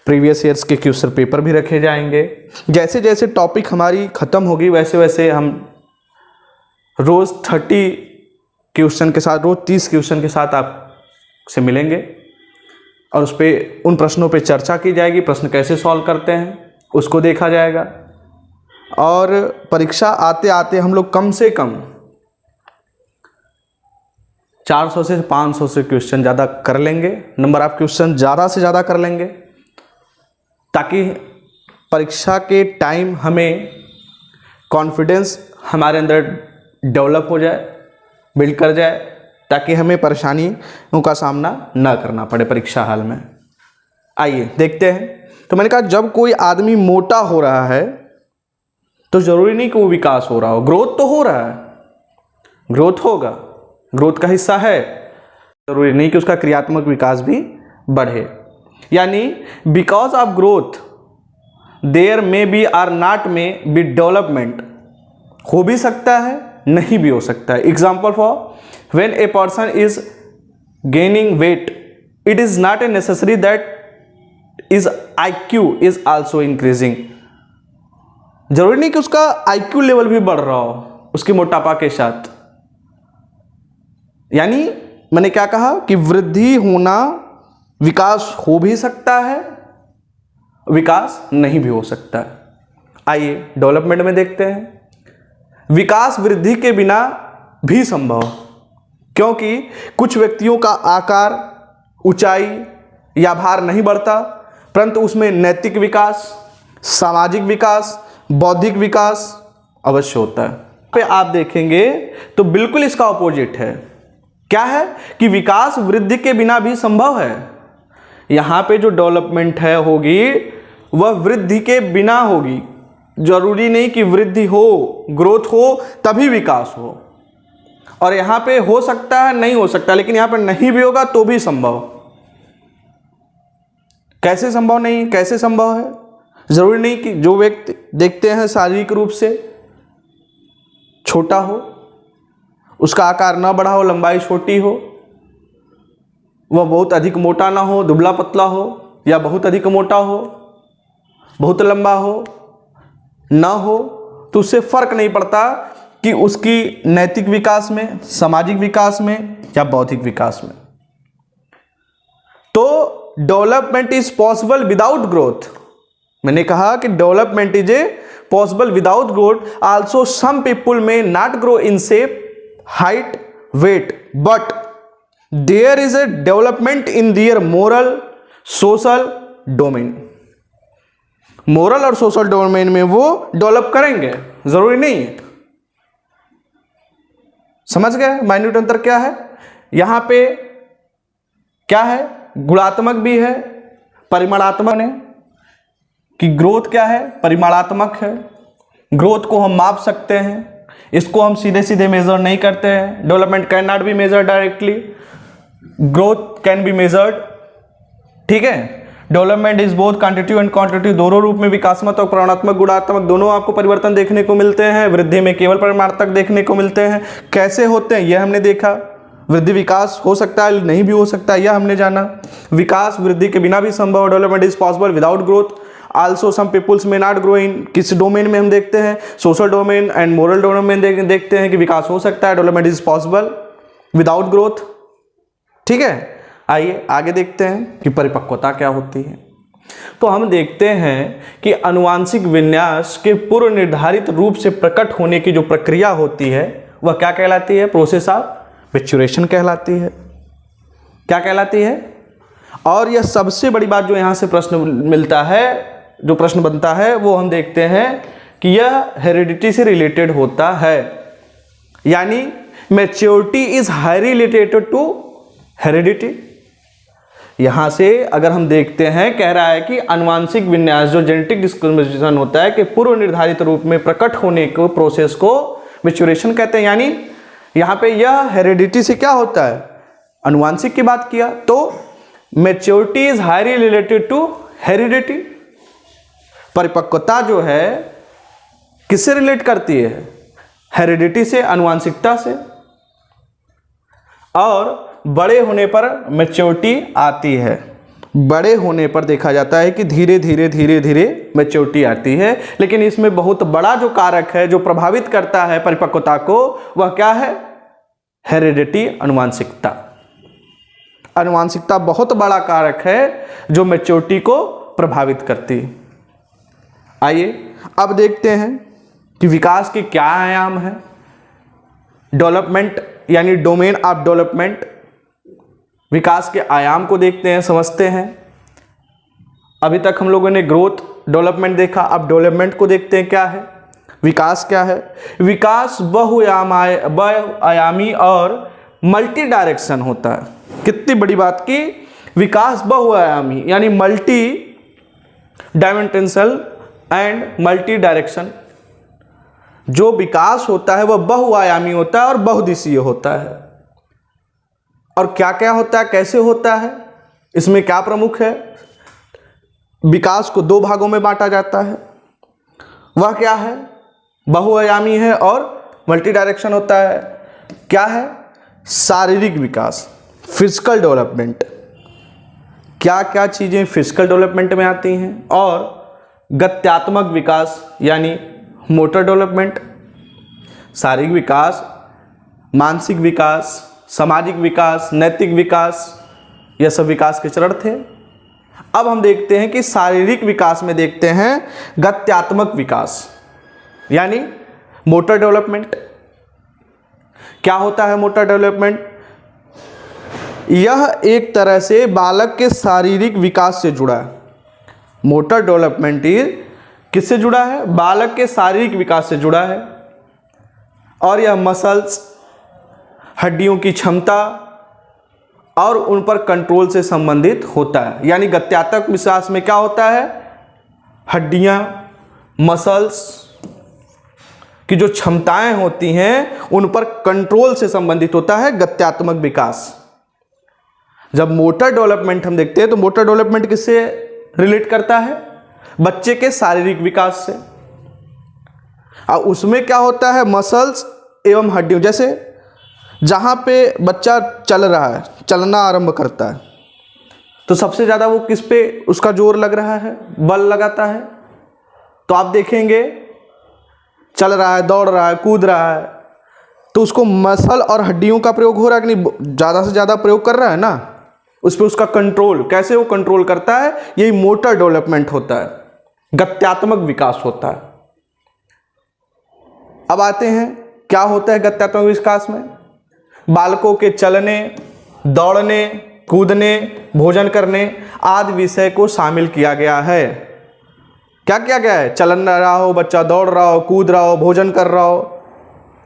प्रीवियस ईयर्स के क्वेश्चन पेपर भी रखे जाएंगे। जैसे जैसे टॉपिक हमारी ख़त्म होगी वैसे वैसे हम रोज़ 30 क्वेश्चन के साथ, रोज़ 30 क्वेश्चन के साथ आपसे मिलेंगे और उस पर, उन प्रश्नों पे चर्चा की जाएगी। प्रश्न कैसे सॉल्व करते हैं उसको देखा जाएगा। और परीक्षा आते आते हम लोग कम से कम 400 से 500 से क्वेश्चन ज़्यादा कर लेंगे, नंबर ऑफ क्वेश्चन ज़्यादा से ज़्यादा कर लेंगे, ताकि परीक्षा के टाइम हमें कॉन्फिडेंस हमारे अंदर डेवलप हो जाए, बिल्ड कर जाए, ताकि हमें परेशानियों का सामना ना करना पड़े परीक्षा हाल में। आइए देखते हैं। तो मैंने कहा जब कोई आदमी मोटा हो रहा है तो ज़रूरी नहीं कि वो विकास हो रहा हो, ग्रोथ तो हो रहा है, ग्रोथ होगा, ग्रोथ का हिस्सा है, जरूरी नहीं कि उसका क्रियात्मक विकास भी बढ़े। यानी because of growth there may be or not may be development, हो भी सकता है नहीं भी हो सकता है। Example for when a person is gaining weight it is not a necessary that is IQ is also increasing, जरूरी नहीं कि उसका IQ लेवल भी बढ़ रहा हो उसकी मोटापा के साथ। यानी मैंने क्या कहा कि वृद्धि होना, विकास हो भी सकता है, विकास नहीं भी हो सकता है। आइए डेवलपमेंट में देखते हैं। विकास वृद्धि के बिना भी संभव, क्योंकि कुछ व्यक्तियों का आकार, ऊंचाई या भार नहीं बढ़ता, परंतु उसमें नैतिक विकास, सामाजिक विकास, बौद्धिक विकास अवश्य होता है। पे आप देखेंगे तो बिल्कुल इसका ऑपोजिट है। क्या है कि विकास वृद्धि के बिना भी संभव है। यहां पे जो डेवलपमेंट है होगी वह वृद्धि के बिना होगी, जरूरी नहीं कि वृद्धि हो, ग्रोथ हो तभी विकास हो। और यहां पे हो सकता है, नहीं हो सकता, लेकिन यहां पे नहीं भी होगा तो भी संभव। कैसे संभव नहीं, कैसे संभव है? जरूरी नहीं कि जो व्यक्ति देखते हैं शारीरिक रूप से छोटा हो, उसका आकार ना बढ़ा हो, लंबाई छोटी हो, वह बहुत अधिक मोटा ना हो, दुबला पतला हो, या बहुत अधिक मोटा हो, बहुत लंबा हो ना हो, तो उससे फर्क नहीं पड़ता कि उसकी नैतिक विकास में, सामाजिक विकास में या बौद्धिक विकास में। तो development is possible without growth. मैंने कहा कि development is a possible without growth. Also some people may not grow in shape, height, weight, but there is a development in their moral, social domain. Moral और social domain में वो develop करेंगे, जरूरी नहीं है। समझ गए माइन्यूट अंतर क्या है? यहां पे क्या है, गुणात्मक भी है, परिमाणात्मक है कि ग्रोथ क्या है, परिमाणात्मक है। ग्रोथ को हम माप सकते हैं, इसको हम सीधे सीधे मेजर नहीं करते हैं। Development can not be measured directly, growth can be measured. ठीक है, development is both quantitative and quantitative, दोनों रूप में विकासात्मक और परिमाणात्मक, गुणात्मक दोनों आपको परिवर्तन देखने को मिलते हैं। वृद्धि में केवल परिमाणात्मक देखने को मिलते हैं। कैसे होते हैं यह हमने देखा। वृद्धि विकास हो सकता है, नहीं भी हो सकता है, यह हमने जाना। विकास वृद्धि के बिना भी संभव, development is possible without growth. Also some peoples may not grow in, किस डोमेन में हम देखते हैं, social domain and moral domain में देखते हैं कि विकास हो सकता है, development is possible without growth. ठीक है, आइए आगे देखते हैं कि परिपक्वता क्या होती है। तो हम देखते हैं कि आनुवांशिक विन्यास के पूर्व निर्धारित रूप से प्रकट होने की जो प्रक्रिया होती है वह क्या कहलाती है? प्रोसेस ऑफ मैच्योरेशन कहलाती है। क्या कहलाती है? और यह सबसे बड़ी बात जो यहां से प्रश्न मिलता है, जो प्रश्न बनता है, वो हम देखते हैं कि यह हेरिडिटी से रिलेटेड होता है। यानी maturity is highly related to heredity. यहां से अगर हम देखते हैं, कह रहा है कि आनुवांशिक विन्यास जो जेनेटिक डिस्क्रिमिनेशन होता है कि पूर्व निर्धारित रूप में प्रकट होने को प्रोसेस को मैच्योरेशन कहते हैं। यानी यहां पे यह हेरिडिटी से क्या होता है? आनुवांशिक की बात किया तो maturity is highly related to heredity. परिपक्वता जो है किससे रिलेट करती है? हेरिडिटी से, आनुवांशिकता से। और बड़े होने पर मैच्योरिटी आती है। बड़े होने पर देखा जाता है कि धीरे धीरे धीरे धीरे मैच्योरिटी आती है। लेकिन इसमें बहुत बड़ा जो कारक है जो प्रभावित करता है परिपक्वता को, वह क्या है? हेरिडिटी, आनुवांशिकता। आनुवांशिकता बहुत बड़ा कारक है जो मैच्योरिटी को प्रभावित करती है। आइए अब देखते हैं कि विकास के क्या आयाम है। डेवलपमेंट यानी डोमेन ऑफ डेवलपमेंट, विकास के आयाम को देखते हैं, समझते हैं। अभी तक हम लोगों ने ग्रोथ डेवलपमेंट देखा, अब डेवलपमेंट को देखते हैं क्या है, विकास क्या है। विकास बहुआयामी और मल्टी डायरेक्शन होता है। कितनी बड़ी बात की, विकास बहुआयामी यानी multi dimensional and multi direction. जो विकास होता है वह बहुआयामी होता है और बहुदिशीय होता है। और क्या क्या होता है, कैसे होता है, इसमें क्या प्रमुख है। विकास को दो भागों में बांटा जाता है, वह क्या है, बहुआयामी है और मल्टी डायरेक्शन होता है। क्या है, शारीरिक विकास, फिजिकल डेवलपमेंट। क्या क्या चीज़ें फिजिकल डेवलपमेंट में आती हैं, और गत्यात्मक विकास यानी मोटर डेवलपमेंट। शारीरिक विकास, मानसिक विकास, सामाजिक विकास, नैतिक विकास, यह सब विकास के चरण थे। अब हम देखते हैं कि शारीरिक विकास में देखते हैं गत्यात्मक विकास यानी मोटर डेवलपमेंट। क्या होता है मोटर डेवलपमेंट? यह एक तरह से बालक के शारीरिक विकास से जुड़ा है। मोटर डेवलपमेंट किससे जुड़ा है? बालक के शारीरिक विकास से जुड़ा है। और यह मसल्स, हड्डियों की क्षमता और उन पर कंट्रोल से संबंधित होता है। यानी गत्यात्मक विकास में क्या होता है, हड्डियां, मसल्स की जो क्षमताएं होती हैं उन पर कंट्रोल से संबंधित होता है गत्यात्मक विकास। जब मोटर डेवलपमेंट हम देखते हैं तो मोटर डेवलपमेंट किससे रिलेट करता है? बच्चे के शारीरिक विकास से। और उसमें क्या होता है, मसल्स एवं हड्डियों, जैसे जहाँ पे बच्चा चल रहा है, चलना आरंभ करता है, तो सबसे ज़्यादा वो किस पे उसका जोर लग रहा है, बल लगाता है। तो आप देखेंगे चल रहा है, दौड़ रहा है, कूद रहा है, तो उसको मसल और हड्डियों का प्रयोग हो रहा है कि नहीं, ज़्यादा से ज़्यादा प्रयोग कर रहा है ना, उस पर उसका कंट्रोल, कैसे वो कंट्रोल करता है, यही मोटर डेवलपमेंट होता है, गत्यात्मक विकास होता है। अब आते हैं क्या होता है गत्यात्मक विकास में। बालकों के चलने, दौड़ने, कूदने, भोजन करने आदि विषय को शामिल किया गया है। क्या किया गया है? चलन रहा हो बच्चा, दौड़ रहा हो, कूद रहा हो, भोजन कर रहा हो,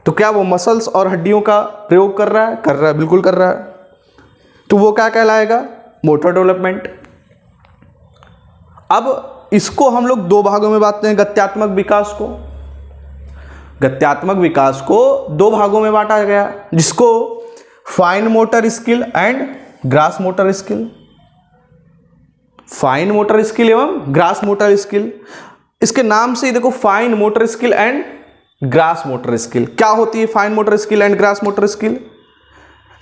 तो क्या वो मसल्स और हड्डियों का प्रयोग कर रहा है? कर रहा है, बिल्कुल कर रहा है। तो वो क्या कहलाएगा? Motor development. अब इसको हम लोग दो भागों में बांटते हैं, गत्यात्मक विकास को। गत्यात्मक विकास को दो भागों में बांटा गया, जिसको fine motor skill and grass motor skill. Fine motor skill एवं ग्रास मोटर स्किल, इसके नाम से ही देखो, fine motor skill and grass motor skill. क्या होती है fine motor skill and grass motor skill?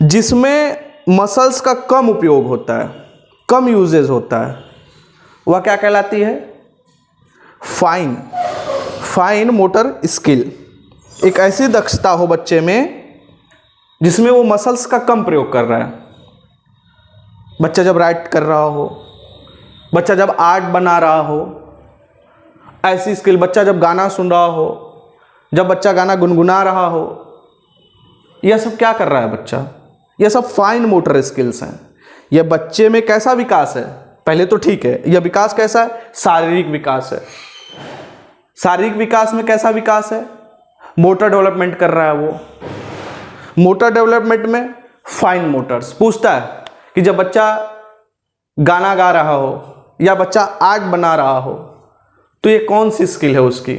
जिसमें मसल्स का कम उपयोग होता है, कम यूजेज होता है, वह क्या कहलाती है? Fine motor skill. एक ऐसी दक्षता हो बच्चे में जिसमें वो मसल्स का कम प्रयोग कर रहा है। बच्चा जब राइट कर रहा हो, बच्चा जब आर्ट बना रहा हो, ऐसी स्किल, बच्चा जब गाना सुन रहा हो, जब बच्चा गाना गुनगुना रहा हो, यह सब क्या कर रहा है बच्चा? यह सब फाइन मोटर स्किल्स हैं। यह बच्चे में कैसा विकास है? पहले तो ठीक है, यह विकास कैसा है? शारीरिक विकास है। शारीरिक विकास में कैसा विकास है? मोटर डेवलपमेंट कर रहा है वो। मोटर डेवलपमेंट में फाइन मोटर्स। पूछता है कि जब बच्चा गाना गा रहा हो या बच्चा आर्ट बना रहा हो, तो ये कौन सी स्किल है उसकी,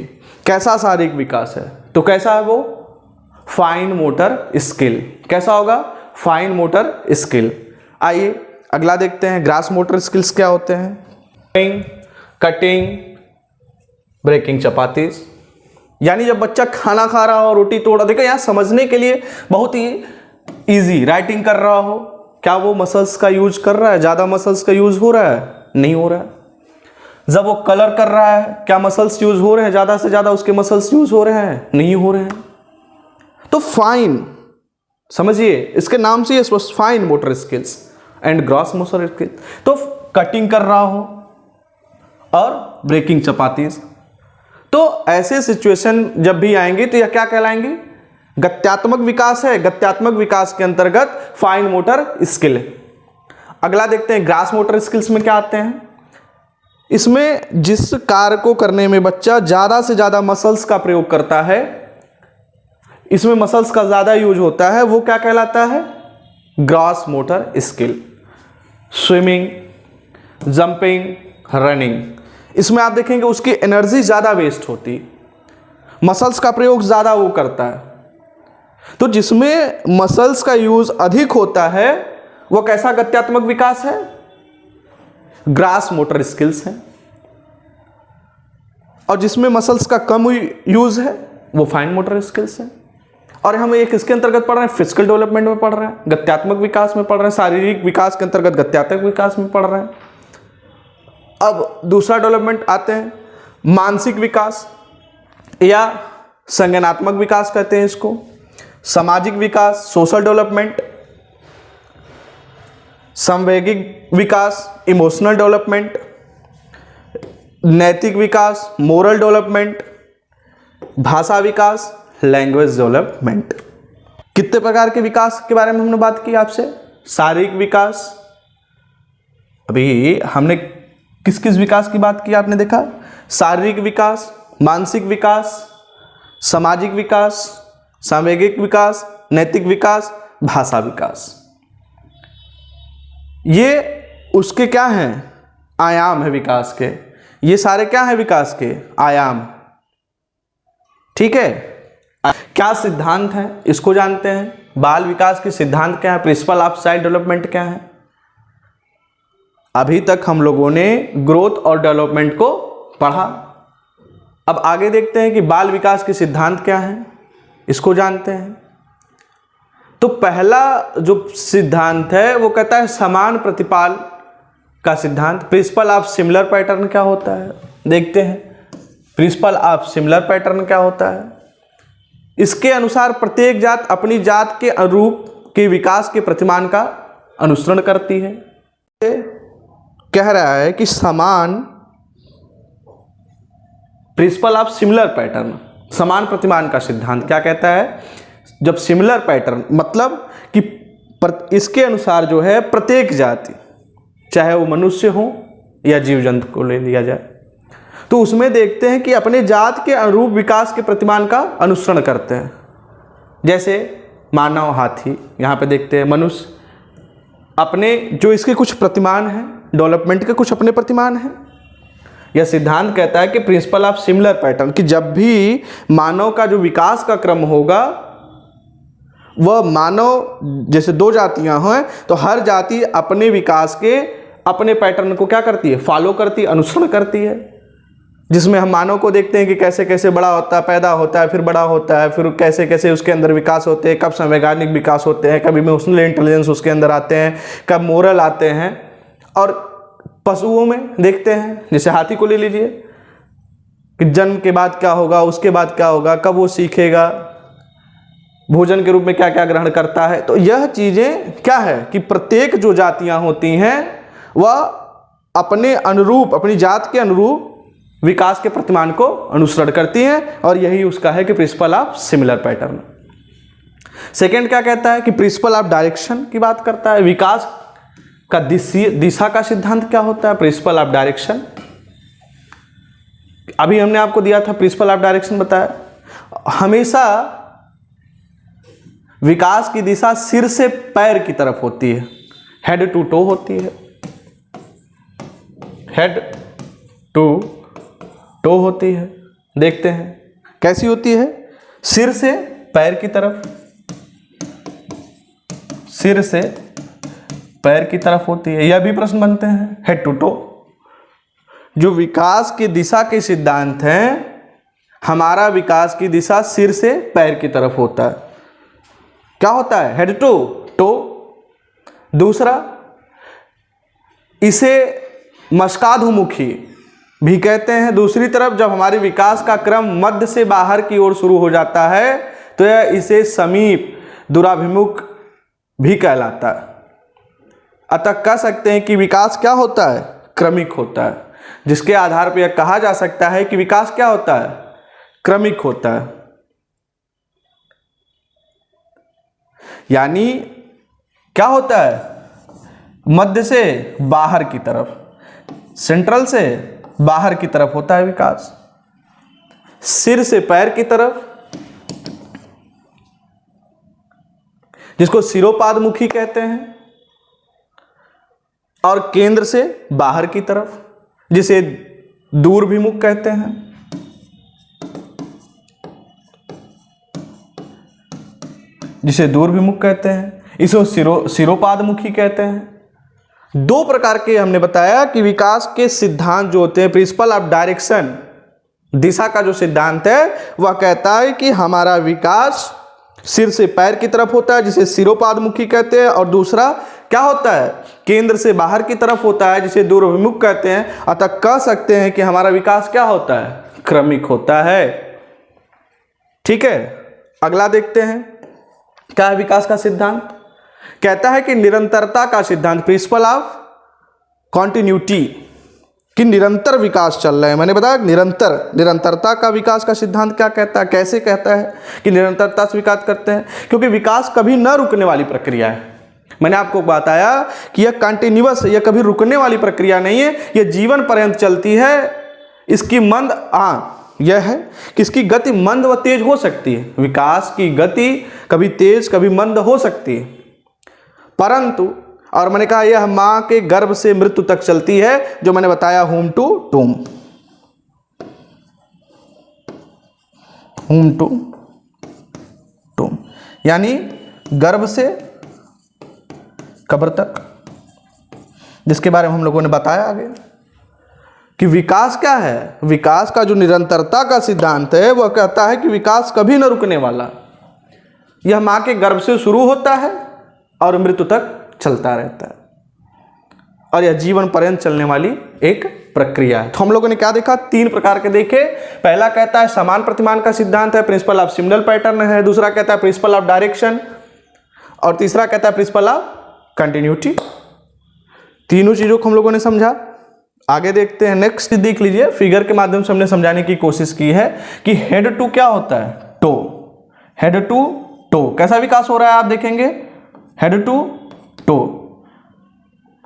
कैसा शारीरिक विकास है? तो कैसा है वो? Fine motor skill. कैसा होगा? Fine motor skill. आइए अगला देखते हैं, ग्रास मोटर स्किल्स क्या होते हैं? Cutting, breaking chapatis. यानी जब बच्चा खाना खा रहा हो, रोटी तोड़ रहा, देखो यहाँ समझने के लिए बहुत ही इजी, राइटिंग कर रहा हो, क्या वो मसल्स का यूज कर रहा है? ज़्यादा मसल्स का यूज हो रहा है? नहीं हो रहा है। जब वो कलर कर रहा है, क्या मसल्स यूज हो रहे हैं? ज़्यादा से ज़्यादा उसके मसल्स यूज हो रहे हैं? नहीं हो रहे हैं। तो फाइन, समझिए इसके नाम से ये fine motor skills and gross motor skills. तो कटिंग कर रहा हो और ब्रेकिंग चपातीज, तो ऐसे सिचुएशन जब भी आएंगे तो यह क्या कहलाएंगे? गत्यात्मक विकास है, गत्यात्मक विकास के अंतर्गत फाइन मोटर स्किल। अगला देखते हैं ग्रास मोटर स्किल्स में क्या आते हैं। इसमें जिस कार्य को करने में बच्चा ज़्यादा से ज़्यादा मसल्स का प्रयोग करता है, इसमें मसल्स का ज़्यादा यूज होता है, वो क्या कहलाता है, grass motor skill. Swimming, jumping, running, इसमें आप देखेंगे उसकी एनर्जी ज़्यादा वेस्ट होती, मसल्स का प्रयोग ज़्यादा वो करता है। तो जिसमें मसल्स का यूज अधिक होता है वो कैसा गत्यात्मक विकास है, ग्रास मोटर स्किल्स है। और जिसमें मसल्स का कम यूज है वो फाइन मोटर स्किल्स है। और हम एक इसके अंतर्गत पढ़ रहे हैं, फिजिकल डेवलपमेंट में पढ़ रहे हैं, गत्यात्मक विकास में पढ़ रहे हैं, शारीरिक विकास के अंतर्गत गत्यात्मक विकास में पढ़ रहे हैं। अब दूसरा डेवलपमेंट आते हैं, मानसिक विकास या संज्ञानात्मक विकास कहते हैं इसको, सामाजिक विकास, सोशल डेवलपमेंट, संवैगिक विकास, इमोशनल डेवलपमेंट, नैतिक विकास, मोरल डेवलपमेंट, भाषा विकास, लैंग्वेज डेवलपमेंट। कितने प्रकार के विकास के बारे में हमने बात की आपसे, शारीरिक विकास, अभी हमने किस किस विकास की बात की आपने देखा, शारीरिक विकास, मानसिक विकास, सामाजिक विकास, सांवेगिक विकास, नैतिक विकास, भाषा विकास। ये उसके क्या हैं, आयाम है विकास के, ये सारे क्या है विकास के आयाम। ठीक है, क्या सिद्धांत है इसको जानते हैं, बाल विकास के सिद्धांत क्या है, प्रिंसिपल ऑफ चाइल्ड डेवलपमेंट क्या है। अभी तक हम लोगों ने ग्रोथ और डेवलपमेंट को पढ़ा। अब आगे देखते हैं कि बाल विकास के सिद्धांत क्या है, इसको जानते हैं। तो पहला जो सिद्धांत है वो कहता है समान प्रतिपाल का सिद्धांत। प्रिंसिपल ऑफ सिमिलर पैटर्न क्या होता है, देखते हैं प्रिंसिपल ऑफ सिमिलर पैटर्न क्या होता है। इसके अनुसार प्रत्येक जात अपनी जात के अनुरूप के विकास के प्रतिमान का अनुसरण करती है। कह रहा है कि समान, प्रिंसिपल ऑफ सिमिलर पैटर्न, समान प्रतिमान का सिद्धांत क्या कहता है, जब सिमिलर पैटर्न मतलब कि इसके अनुसार जो है प्रत्येक जाति, चाहे वो मनुष्य हो या जीव जंतु को ले लिया जाए, तो उसमें देखते हैं कि अपने जात के अनुरूप विकास के प्रतिमान का अनुसरण करते हैं। जैसे मानव, हाथी, यहाँ पे देखते हैं मनुष्य, अपने जो इसके कुछ प्रतिमान हैं, डेवलपमेंट के कुछ अपने प्रतिमान हैं। यह सिद्धांत कहता है कि प्रिंसिपल ऑफ सिमिलर पैटर्न, कि जब भी मानव का जो विकास का क्रम होगा, वह मानव जैसे दो जातियां हैं तो हर जाति अपने विकास के अपने पैटर्न को क्या करती है, फॉलो करती है, अनुसरण करती है। जिसमें हम मानव को देखते हैं कि कैसे कैसे बड़ा होता है, पैदा होता है, फिर बड़ा होता है, फिर कैसे कैसे उसके अंदर विकास होते हैं, कब संवैज्ञानिक विकास होते हैं, कब इमोशनल इंटेलिजेंस उसके अंदर आते हैं, कब मोरल आते हैं। और पशुओं में देखते हैं, जैसे हाथी को ले लीजिए कि जन्म के बाद क्या होगा, उसके बाद क्या होगा, कब वो सीखेगा, भोजन के रूप में क्या क्या ग्रहण करता है। तो यह चीज़ें क्या है कि प्रत्येक जो जातियां होती हैं वह अपने अनुरूप, अपनी जात के अनुरूप विकास के प्रतिमान को अनुसरण करती हैं, और यही उसका है कि principle of similar pattern. Second क्या कहता है कि प्रिंसिपल ऑफ डायरेक्शन की बात करता है। विकास का दिशा का सिद्धांत क्या होता है, प्रिंसिपल ऑफ डायरेक्शन। अभी हमने आपको दिया था प्रिंसिपल ऑफ डायरेक्शन, बताया हमेशा विकास की दिशा सिर से पैर की तरफ होती है, हेड टू टो होती है, हेड टू टो होती है। देखते हैं कैसी होती है, सिर से पैर की तरफ, सिर से पैर की तरफ होती है। यह भी प्रश्न बनते हैं, हेड टू टो। जो विकास की दिशा के सिद्धांत हैं, हमारा विकास की दिशा सिर से पैर की तरफ होता है। क्या होता है, हेड टू टो। दूसरा, इसे मस्काधुमुखी भी कहते हैं। दूसरी तरफ जब हमारे विकास का क्रम मध्य से बाहर की ओर शुरू हो जाता है तो यह इसे समीप दूराभिमुख भी कहलाता है। अतः कह सकते हैं कि विकास क्या होता है, क्रमिक होता है, जिसके आधार पर यह कहा जा सकता है कि विकास क्या होता है, क्रमिक होता है। यानी क्या होता है, मध्य से बाहर की तरफ, सेंट्रल से बाहर की तरफ होता है विकास। सिर से पैर की तरफ, जिसको सिरोपादमुखी कहते हैं, और केंद्र से बाहर की तरफ, जिसे दूरभिमुख कहते हैं। जिसे दूरभिमुख कहते हैं, इसको सिरोपादमुखी कहते हैं। दो प्रकार के हमने बताया कि विकास के सिद्धांत जो होते हैं, प्रिंसिपल ऑफ डायरेक्शन, दिशा का जो सिद्धांत है वह कहता है कि हमारा विकास सिर से पैर की तरफ होता है, जिसे सिरोपादमुखी कहते हैं, और दूसरा क्या होता है, केंद्र से बाहर की तरफ होता है, जिसे दूरभिमुख कहते हैं। अतः कह सकते हैं कि हमारा विकास क्या होता है, क्रमिक होता है। ठीक है, अगला देखते हैं क्या है विकास का सिद्धांत। कहता है कि निरंतरता का सिद्धांत, प्रिंसिपल ऑफ कॉन्टिन्यूटी, कि निरंतर विकास चल रहा है। मैंने बताया निरंतरता का विकास का सिद्धांत क्या कहता है, कैसे कहता है कि निरंतरता से विकास करते हैं, क्योंकि विकास कभी न रुकने वाली प्रक्रिया है। मैंने आपको बताया कि यह कंटिन्यूअस है, यह कभी रुकने वाली प्रक्रिया नहीं है, यह जीवन पर्यंत चलती है। इसकी यह है कि इसकी गति मंद व तेज हो सकती है। विकास की गति कभी तेज कभी मंद हो सकती है, परंतु, और मैंने कहा यह मां के गर्भ से मृत्यु तक चलती है, जो मैंने बताया होम टू टूम, यानी गर्भ से कब्र तक, जिसके बारे में हम लोगों ने बताया आगे कि विकास क्या है। विकास का जो निरंतरता का सिद्धांत है वह कहता है कि विकास कभी न रुकने वाला, यह मां के गर्भ से शुरू होता है और मृत्यु तक चलता रहता है, और यह जीवन पर्यंत चलने वाली एक प्रक्रिया है। तो हम लोगों ने क्या देखा, तीन प्रकार के देखे। पहला कहता है समान प्रतिमान का सिद्धांत है, प्रिंसिपल ऑफ सिमिलर पैटर्न है। दूसरा कहता है प्रिंसिपल ऑफ डायरेक्शन, और तीसरा कहता है प्रिंसिपल ऑफ कंटिन्यूटी। तीनों चीजों को हम लोगों ने समझा। आगे देखते हैं, नेक्स्ट देख लीजिए, फिगर के माध्यम से हमने समझाने की कोशिश की है कि हेड टू क्या होता है, टो, हेड टू टो कैसा विकास हो रहा है आप देखेंगे, हेड टू टो,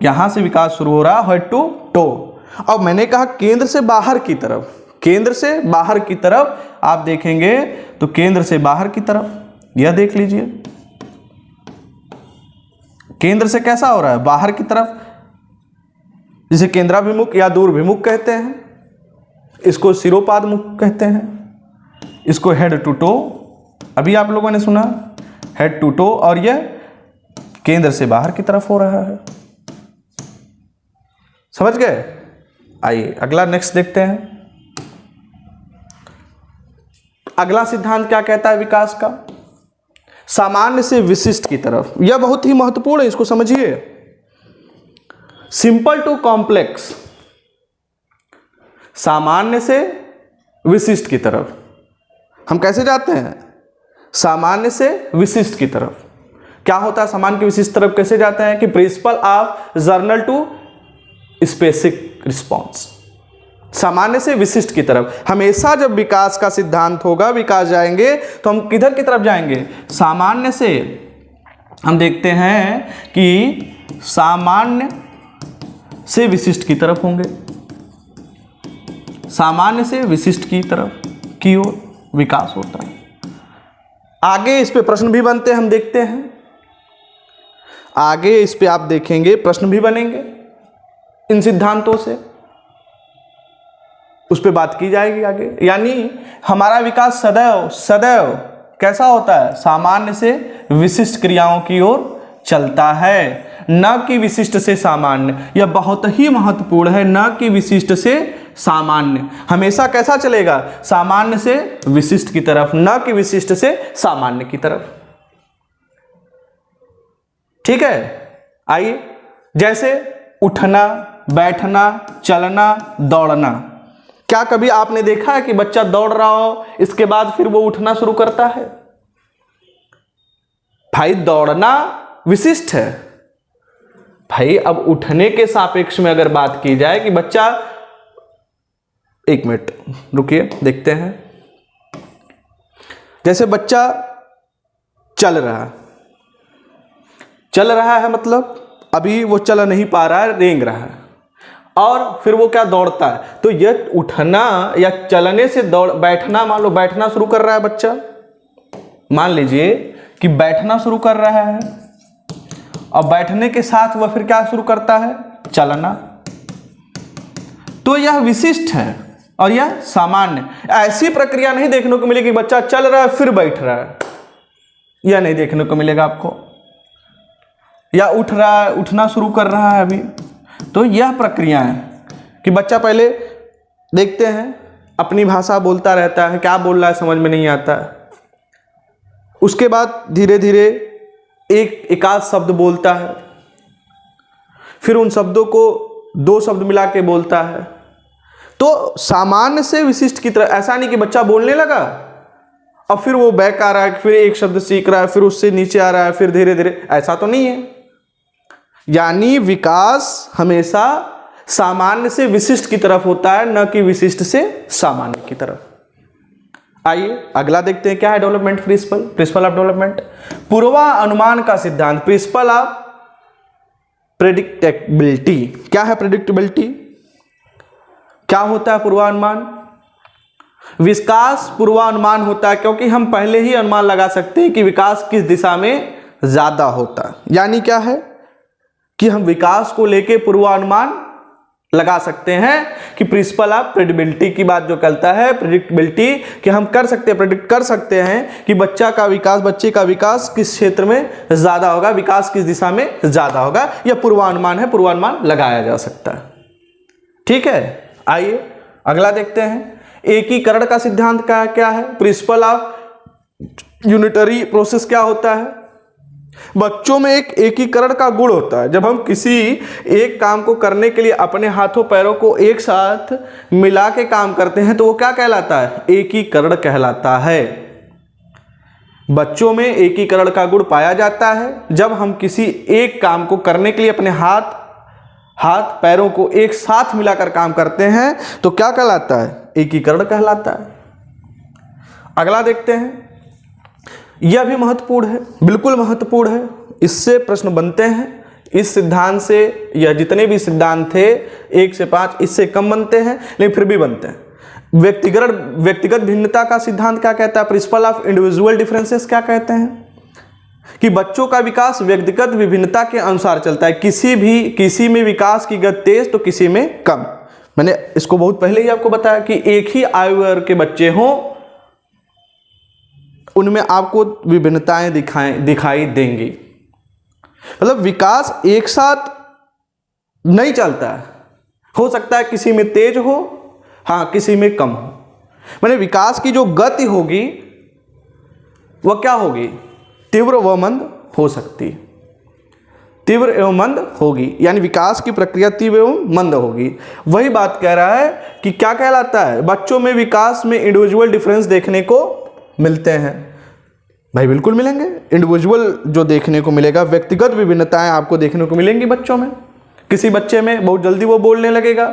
यहां से विकास शुरू हो रहा है, हेड टू टो। अब मैंने कहा केंद्र से बाहर की तरफ, केंद्र से बाहर की तरफ आप देखेंगे तो केंद्र से बाहर की तरफ यह देख लीजिए, केंद्र से कैसा हो रहा है, बाहर की तरफ, जिसे केंद्राभिमुख या दूरभिमुख कहते हैं, इसको सिरोपादमुख कहते हैं, इसको हेड टू टो, अभी आप लोगों ने सुना हेड टू टो, और यह केंद्र से बाहर की तरफ हो रहा है। समझ गए? आइए अगला नेक्स्ट देखते हैं। अगला सिद्धांत क्या कहता है विकास का, सामान्य से विशिष्ट की तरफ। यह बहुत ही महत्वपूर्ण है, इसको समझिए। सिंपल टू कॉम्प्लेक्स, सामान्य से विशिष्ट की तरफ। हम कैसे जाते हैं, सामान्य से विशिष्ट की तरफ। क्या होता है सामान्य की विशिष्ट तरफ कैसे जाते हैं कि principle of general to specific response, सामान्य से विशिष्ट की तरफ। हमेशा जब विकास का सिद्धांत होगा, विकास जाएंगे तो हम किधर की तरफ जाएंगे, सामान्य से। हम देखते हैं कि सामान्य से विशिष्ट की तरफ होंगे, सामान्य से विशिष्ट की तरफ की ओर विकास होता है। आगे इस पे प्रश्न भी बनते हैं, हम देखते हैं आगे इस पे आप देखेंगे प्रश्न भी बनेंगे इन सिद्धांतों से, उस पे बात की जाएगी आगे। यानी हमारा विकास सदैव सदैव कैसा होता है, सामान्य से विशिष्ट क्रियाओं की ओर चलता है, न कि विशिष्ट से सामान्य। यह बहुत ही महत्वपूर्ण है, न कि विशिष्ट से सामान्य। हमेशा कैसा चलेगा, सामान्य से विशिष्ट की तरफ, न कि विशिष्ट से सामान्य की तरफ। ठीक है, आइए, जैसे उठना, बैठना, चलना, दौड़ना। क्या कभी आपने देखा है कि बच्चा दौड़ रहा हो, इसके बाद फिर वो उठना शुरू करता है? भाई दौड़ना विशिष्ट है। भाई अब उठने के सापेक्ष में अगर बात की जाए कि बच्चा, एक मिनट रुकिए देखते हैं, जैसे बच्चा चल रहा, चल रहा है मतलब अभी वो चल नहीं पा रहा है, रेंग रहा है, और फिर वो क्या दौड़ता है। तो यह उठना या चलने से बैठना, मान लो बैठना शुरू कर रहा है बच्चा, मान लीजिए कि बैठना शुरू कर रहा है, और बैठने के साथ वह फिर क्या शुरू करता है, चलना। तो यह विशिष्ट है और यह सामान्य। ऐसी प्रक्रिया नहीं देखने को मिलेगी बच्चा चल रहा है फिर बैठ रहा है, यह नहीं देखने को मिलेगा आपको, या उठ रहा है, उठना शुरू कर रहा है अभी। तो यह प्रक्रिया है कि बच्चा पहले देखते हैं अपनी भाषा बोलता रहता है, क्या बोल रहा है समझ में नहीं आता है, उसके बाद धीरे धीरे एक आध शब्द बोलता है, फिर उन शब्दों को 2 शब्द मिला के बोलता है। तो सामान्य से विशिष्ट की तरह, ऐसा नहीं कि बच्चा बोलने लगा और फिर वो बैक आ रहा है, फिर एक शब्द सीख रहा है, फिर उससे नीचे आ रहा है, फिर धीरे धीरे, ऐसा तो नहीं है। यानी विकास हमेशा सामान्य से विशिष्ट की तरफ होता है, न कि विशिष्ट से सामान्य की तरफ। आइए अगला देखते हैं क्या है development principle, principle of development. पूर्वानुमान का सिद्धांत, प्रिंसिपल ऑफ प्रेडिक्टेबिलिटी। क्या है प्रेडिक्टेबिलिटी, क्या होता है पूर्वानुमान? विकास पूर्वानुमान होता है क्योंकि हम पहले ही अनुमान लगा सकते हैं कि विकास किस दिशा में ज्यादा होता है। यानी क्या है कि हम विकास को लेके पूर्वानुमान लगा सकते हैं कि प्रिंसिपल ऑफ प्रेडिक्टेबिलिटी की बात जो कहता है, प्रेडिक्टेबिलिटी, कि हम कर सकते हैं, प्रेडिक्ट कर सकते हैं कि बच्चे का विकास किस क्षेत्र में ज्यादा होगा, विकास किस दिशा में ज्यादा होगा। यह पूर्वानुमान है, पूर्वानुमान लगाया जा सकता है। ठीक है, आइए अगला देखते हैं। एकीकरण का सिद्धांत क्या है? प्रिंसिपल ऑफ यूनिटरी प्रोसेस क्या होता है? बच्चों में एक एकीकरण का गुण होता है। जब हम किसी एक काम को करने के लिए अपने हाथों पैरों को एक साथ मिला के काम करते हैं तो वो क्या कहलाता है? एकीकरण कहलाता है। बच्चों में एकीकरण का गुण पाया जाता है जब हम किसी एक काम को करने के लिए अपने हाथ पैरों को एक साथ मिलाकर काम करते हैं तो क्या कहलाता है? एकीकरण कहलाता है। अगला देखते हैं, यह भी महत्वपूर्ण है, बिल्कुल महत्वपूर्ण है, इससे प्रश्न बनते हैं। इस सिद्धांत से यह जितने भी सिद्धांत थे 1 से 5 इससे कम बनते हैं लेकिन फिर भी बनते हैं। व्यक्तिगत भिन्नता का सिद्धांत क्या कहता है? प्रिंसिपल ऑफ इंडिविजुअल डिफरेंसेस क्या कहते हैं? कि बच्चों का विकास व्यक्तिगत विभिन्नता के अनुसार चलता है। किसी में विकास की गति तेज तो किसी में कम। मैंने इसको बहुत पहले ही आपको बताया कि एक ही आयु वर्ग के बच्चे हों उनमें आपको विभिन्नताएं दिखाई देंगी। मतलब विकास एक साथ नहीं चलता है, हो सकता है किसी में तेज हो, हाँ किसी में कम हो। मैंने विकास की जो गति होगी वह क्या होगी? तीव्र व मंद हो सकती है, तीव्र एवं मंद होगी, यानी विकास की प्रक्रिया तीव्र एवं मंद होगी। वही बात कह रहा है कि क्या कहलाता है? बच्चों में विकास में इंडिविजुअल डिफरेंस देखने को मिलते हैं। भाई बिल्कुल मिलेंगे, इंडिविजुअल जो देखने को मिलेगा, व्यक्तिगत विभिन्नताएं आपको देखने को मिलेंगी बच्चों में। किसी बच्चे में बहुत जल्दी वो बोलने लगेगा,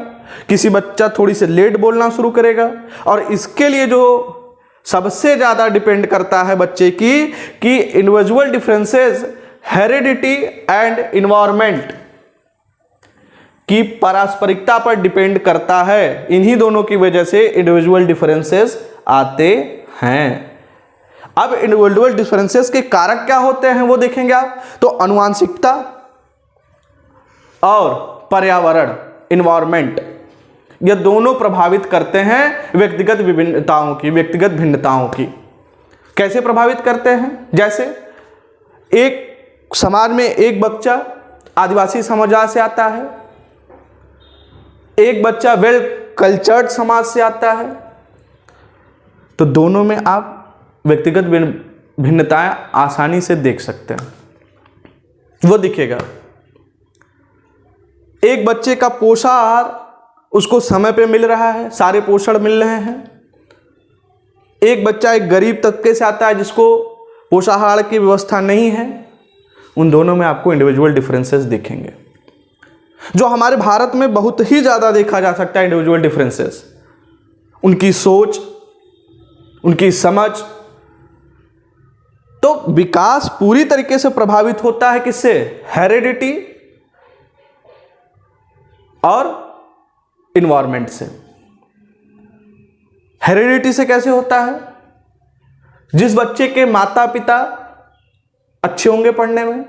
किसी बच्चा थोड़ी से लेट बोलना शुरू करेगा, और इसके लिए जो सबसे ज़्यादा डिपेंड करता है बच्चे की कि individual differences heredity and environment की पारस्परिकता पर डिपेंड करता है। इन्हीं दोनों की वजह से इंडिविजुअल डिफरेंसेस आते हैं। अब इंडिविजुअल डिफरेंसेस के कारक क्या होते हैं वो देखेंगे आप। तो आनुवंशिकता और पर्यावरण, इन्वायरमेंट, ये दोनों प्रभावित करते हैं व्यक्तिगत भिन्नताओं की। कैसे प्रभावित करते हैं? जैसे एक समाज में एक बच्चा आदिवासी समाज से आता है, एक बच्चा वेल कल्चर्ड समाज से आता है, तो दोनों में आप व्यक्तिगत भिन्नताएं आसानी से देख सकते हैं, वो दिखेगा। एक बच्चे का पोषाहार उसको समय पे मिल रहा है, सारे पोषण मिल रहे हैं। एक बच्चा एक गरीब तबके से आता है जिसको पोषाहार की व्यवस्था नहीं है। उन दोनों में आपको इंडिविजुअल डिफरेंसेस दिखेंगे, जो हमारे भारत में बहुत ही ज़्यादा देखा जा सकता है। इंडिविजुअल डिफरेंसेस, उनकी सोच, उनकी समझ। तो तो विकास पूरी तरीके से प्रभावित होता है किससे? हेरिडिटी और इन्वायरमेंट से। हेरिडिटी से कैसे होता है? जिस बच्चे के माता पिता अच्छे होंगे पढ़ने में,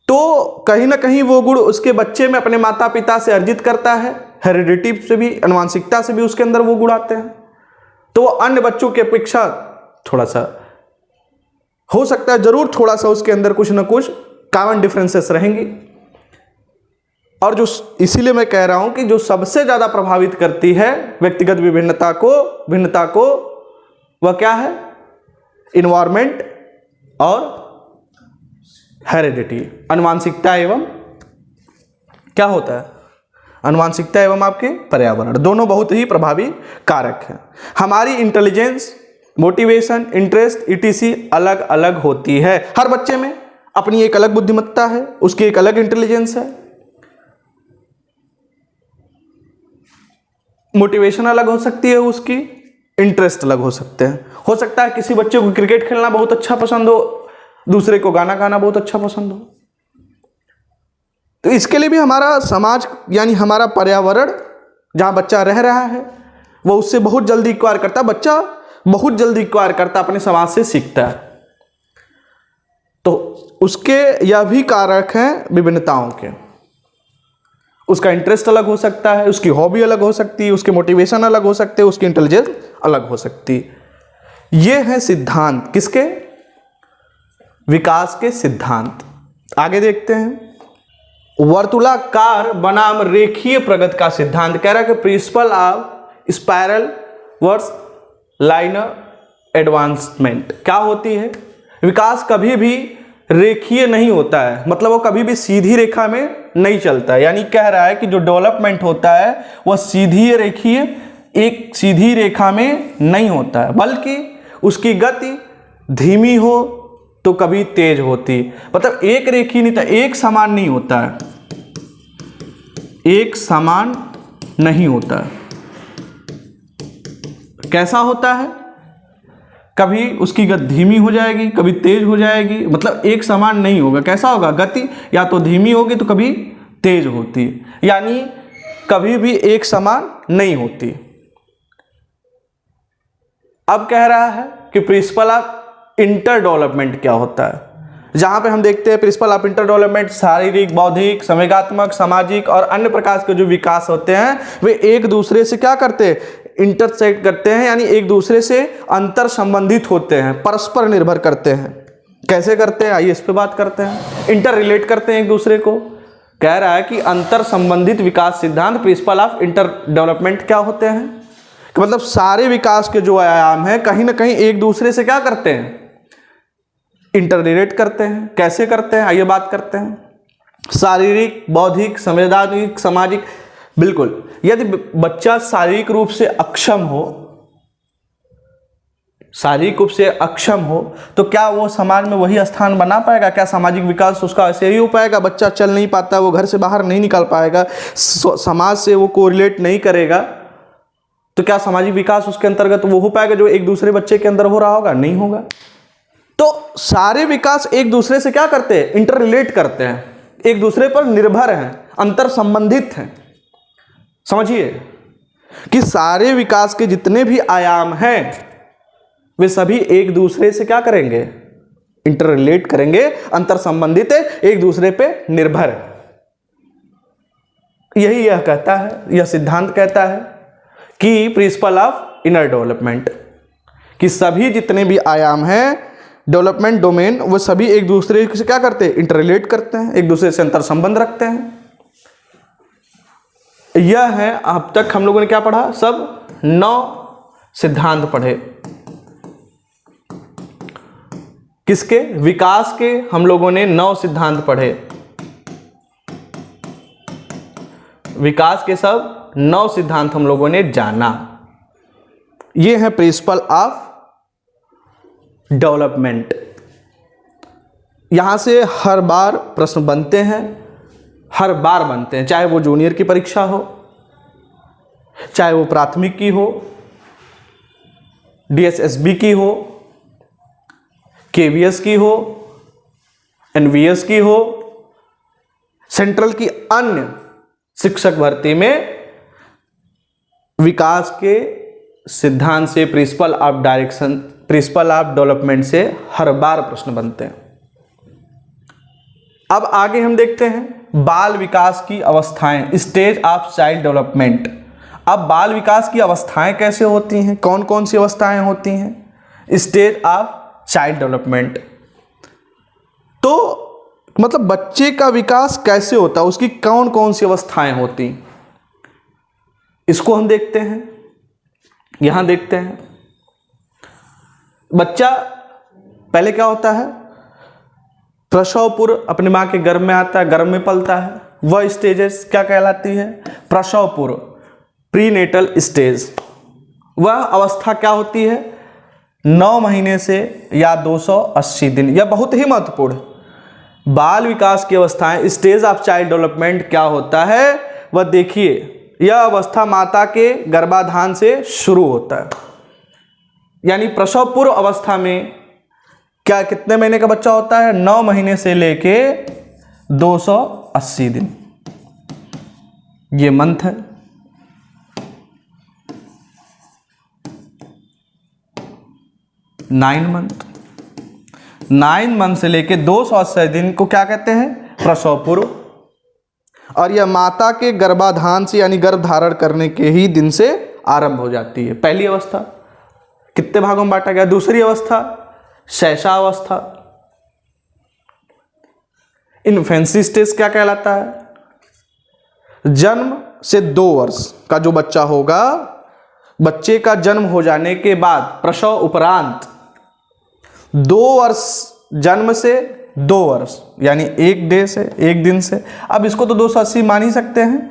तो कहीं ना कहीं वो गुण उसके बच्चे में अपने माता पिता से अर्जित करता है। हेरिडिटी से भी, आनुवंशिकता से भी उसके अंदर वो गुण आते हैं। तो वो अन्य बच्चों की अपेक्षा थोड़ा सा हो सकता है, जरूर थोड़ा सा उसके अंदर कुछ ना कुछ कॉमन डिफरेंसेस रहेंगी। और जो, इसीलिए मैं कह रहा हूं कि जो सबसे ज्यादा प्रभावित करती है व्यक्तिगत भिन्नता को वह क्या है? इन्वायरमेंट और हेरिडिटी। आनुवंशिकता एवं क्या होता है? आनुवंशिकता एवं आपके पर्यावरण, दोनों बहुत ही प्रभावी कारक हैं। हमारी इंटेलिजेंस, मोटिवेशन, इंटरेस्ट ईटीसी अलग अलग होती है। हर बच्चे में अपनी एक अलग बुद्धिमत्ता है, उसकी एक अलग इंटेलिजेंस है। मोटिवेशन अलग हो सकती है उसकी, इंटरेस्ट अलग हो सकते हैं। हो सकता है किसी बच्चे को क्रिकेट खेलना बहुत अच्छा पसंद हो, दूसरे को गाना गाना बहुत अच्छा पसंद हो। तो इसके लिए भी हमारा समाज यानी हमारा पर्यावरण जहां बच्चा रह रहा है वो उससे बहुत जल्दी एक्वायर करता है। बच्चा बहुत जल्दी एक्वायर करता है, अपने समाज से सीखता है। तो उसके यह भी कारक हैं विभिन्नताओं के। उसका इंटरेस्ट अलग हो सकता है, उसकी हॉबी अलग हो सकती है, उसके मोटिवेशन अलग हो सकते हैं, उसकी इंटेलिजेंस अलग हो सकती है। ये है सिद्धांत किसके? विकास के सिद्धांत। आगे देखते हैं। वर्तुलाकार बनाम रेखीय प्रगति का सिद्धांत कह रहा है कि principle of spiral versus linear advancement. क्या होती है? विकास कभी भी रेखीय नहीं होता है, मतलब वो कभी भी सीधी रेखा में नहीं चलता है। यानी कह रहा है कि जो डेवलपमेंट होता है वह एक सीधी रेखा में नहीं होता है, बल्कि उसकी गति धीमी हो तो कभी तेज होती। मतलब एक रेखीय नहीं था, एक समान नहीं होता है, एक समान नहीं होता है। कैसा होता है? कभी उसकी गति धीमी हो जाएगी, कभी तेज हो जाएगी, मतलब एक समान नहीं होगा। कैसा होगा? गति या तो धीमी होगी तो कभी तेज होती, यानी कभी भी एक समान नहीं होती। अब कह रहा है कि प्रिंसिपल ऑफ इंटर डेवलपमेंट क्या होता है। जहां पे हम देखते हैं प्रिंसिपल ऑफ इंटर डेवलपमेंट, शारीरिक, बौद्धिक, संवेगात्मक, सामाजिक और अन्य प्रकार के जो विकास होते हैं वे एक दूसरे से क्या करते हैं? इंटरसेक्ट करते हैं, यानी एक दूसरे से अंतर संबंधित होते हैं, परस्पर निर्भर करते हैं। कैसे करते हैं? आइए इस पे बात करते हैं। इंटर रिलेट करते हैं एक दूसरे को। कह रहा है कि अंतर संबंधित विकास सिद्धांत प्रिंसिपल ऑफ इंटर डेवलपमेंट क्या होते हैं? कि मतलब सारे विकास के जो आयाम हैं कहीं ना कहीं एक दूसरे से क्या करते हैं? इंटर रिलेट करते हैं। कैसे करते हैं? आइए बात करते हैं। शारीरिक, बौद्धिक, संवैधानिक, सामाजिक। बिल्कुल, यदि बच्चा शारीरिक रूप से अक्षम हो तो क्या वो समाज में वही स्थान बना पाएगा? क्या सामाजिक विकास उसका ऐसे ही हो पाएगा? बच्चा चल नहीं पाता, वो घर से बाहर नहीं निकल पाएगा, समाज से वो कोरिलेट नहीं करेगा, तो क्या सामाजिक विकास उसके अंतर्गत वो हो पाएगा जो एक दूसरे बच्चे के अंदर हो रहा होगा? नहीं होगा। तो सारे विकास एक दूसरे से क्या करते हैं? इंटर रिलेट करते हैं, एक दूसरे पर निर्भर हैं, अंतर संबंधित हैं। समझिए कि सारे विकास के जितने भी आयाम हैं वे सभी एक दूसरे से क्या करेंगे? इंटर रिलेट करेंगे, अंतर संबंधित है, एक दूसरे पे निर्भर है। यही यह कहता है, यह सिद्धांत कहता है कि प्रिंसिपल ऑफ इनर डेवलपमेंट, कि सभी जितने भी आयाम हैं डेवलपमेंट डोमेन वो सभी एक दूसरे से क्या करते हैं? इंटर रिलेट करते हैं, एक दूसरे से अंतर संबंध रखते हैं। यह है, अब तक हम लोगों ने क्या पढ़ा? सब 9 सिद्धांत पढ़े। किसके? विकास के हम लोगों ने 9 सिद्धांत पढ़े। विकास के सब 9 सिद्धांत हम लोगों ने जाना। ये है प्रिंसिपल ऑफ डेवलपमेंट। यहां से हर बार प्रश्न बनते हैं, हर बार बनते हैं, चाहे वो जूनियर की परीक्षा हो, चाहे वो प्राथमिक की हो, DSSB की हो, केवीएस की हो, एनवीएस की हो, सेंट्रल की अन्य शिक्षक भर्ती में विकास के सिद्धांत से, principle of direction, principal of development से हर बार प्रश्न बनते हैं। अब आगे हम देखते हैं बाल विकास की अवस्थाएं, स्टेज ऑफ चाइल्ड डेवलपमेंट। अब बाल विकास की अवस्थाएं कैसे होती हैं, कौन कौन सी अवस्थाएं होती हैं स्टेज ऑफ चाइल्ड डेवलपमेंट। तो मतलब बच्चे का विकास कैसे होता है, उसकी कौन कौन सी अवस्थाएं होती, इसको हम देखते हैं। यहां देखते हैं बच्चा पहले क्या होता है, प्रसव पूर्व अपनी मां के गर्भ में आता है, गर्भ में पलता है। वह स्टेजेस क्या कहलाती है, प्रसव पूर्व, प्रीनेटल स्टेज। वह अवस्था क्या होती है, 9 महीने से या 280 दिन। यह बहुत ही महत्वपूर्ण। बाल विकास की अवस्थाएं, स्टेज ऑफ चाइल्ड डेवलपमेंट क्या होता है, वह देखिए, यह अवस्था माता के गर्भाधान से शुरू होता है। यानी प्रसव पूर्व अवस्था में क्या कितने महीने का बच्चा होता है, 9 महीने से लेके 280 दिन। ये मंथ है। नाइन मंथ से लेके 280 दिन को क्या कहते हैं, प्रसव पूर्व। और यह माता के गर्भाधान से यानी गर्भ धारण करने के ही दिन से आरंभ हो जाती है। पहली अवस्था कितने भागों में बांटा गया। दूसरी अवस्था शैशवावस्था, इन्फेंसी स्टेज क्या कहलाता है, जन्म से 2 वर्ष का जो बच्चा होगा, बच्चे का जन्म हो जाने के बाद प्रसव उपरांत 2 वर्ष, जन्म से 2 वर्ष यानी 1 डे से, 1 दिन से। अब इसको तो 280 मान ही सकते हैं,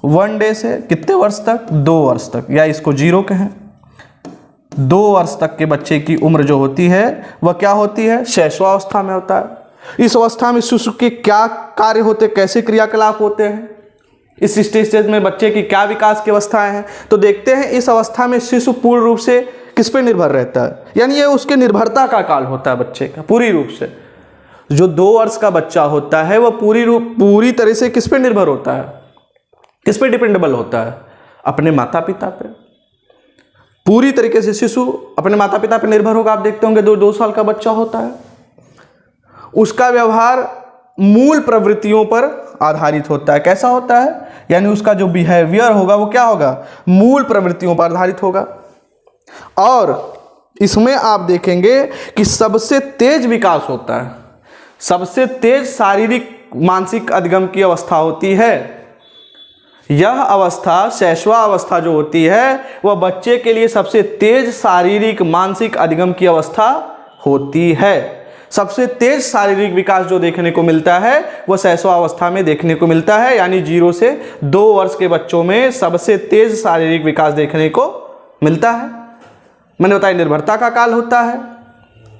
1 डे से कितने वर्ष तक, 2 वर्ष तक, या इसको 0 कहें। 2 वर्ष तक के बच्चे की उम्र जो होती है वह क्या होती है, शैशवावस्था में होता है। इस अवस्था में शिशु के क्या कार्य होते, कैसे क्रियाकलाप होते हैं, इस स्टेज में बच्चे की क्या विकास की अवस्थाएं हैं। तो देखते हैं इस अवस्था में शिशु पूर्ण रूप से किस पे निर्भर रहता है, यानी ये उसके निर्भरता का काल होता है बच्चे का पूरी रूप से। जो 2 वर्ष का बच्चा होता है वह पूरी तरह से किस पे निर्भर होता है, किस पे डिपेंडेबल होता है, अपने माता पिता पे। पूरी तरीके से शिशु अपने माता पिता पे निर्भर होगा। आप देखते होंगे 2 साल का बच्चा होता है, उसका व्यवहार मूल प्रवृत्तियों पर आधारित होता है। कैसा होता है, यानी उसका जो बिहेवियर होगा वो क्या होगा, मूल प्रवृत्तियों पर आधारित होगा। और इसमें आप देखेंगे कि सबसे तेज विकास होता है, सबसे तेज शारीरिक मानसिक अधिगम की अवस्था होती है। यह अवस्था शैशवा अवस्था जो होती है वह बच्चे के लिए सबसे तेज शारीरिक मानसिक अधिगम की अवस्था होती है। सबसे तेज शारीरिक विकास जो देखने को मिलता है वह शैशवा अवस्था में देखने को मिलता है, यानी 0 से 2 वर्ष के बच्चों में सबसे तेज शारीरिक विकास देखने को मिलता है। मैंने बताया निर्भरता का काल होता है।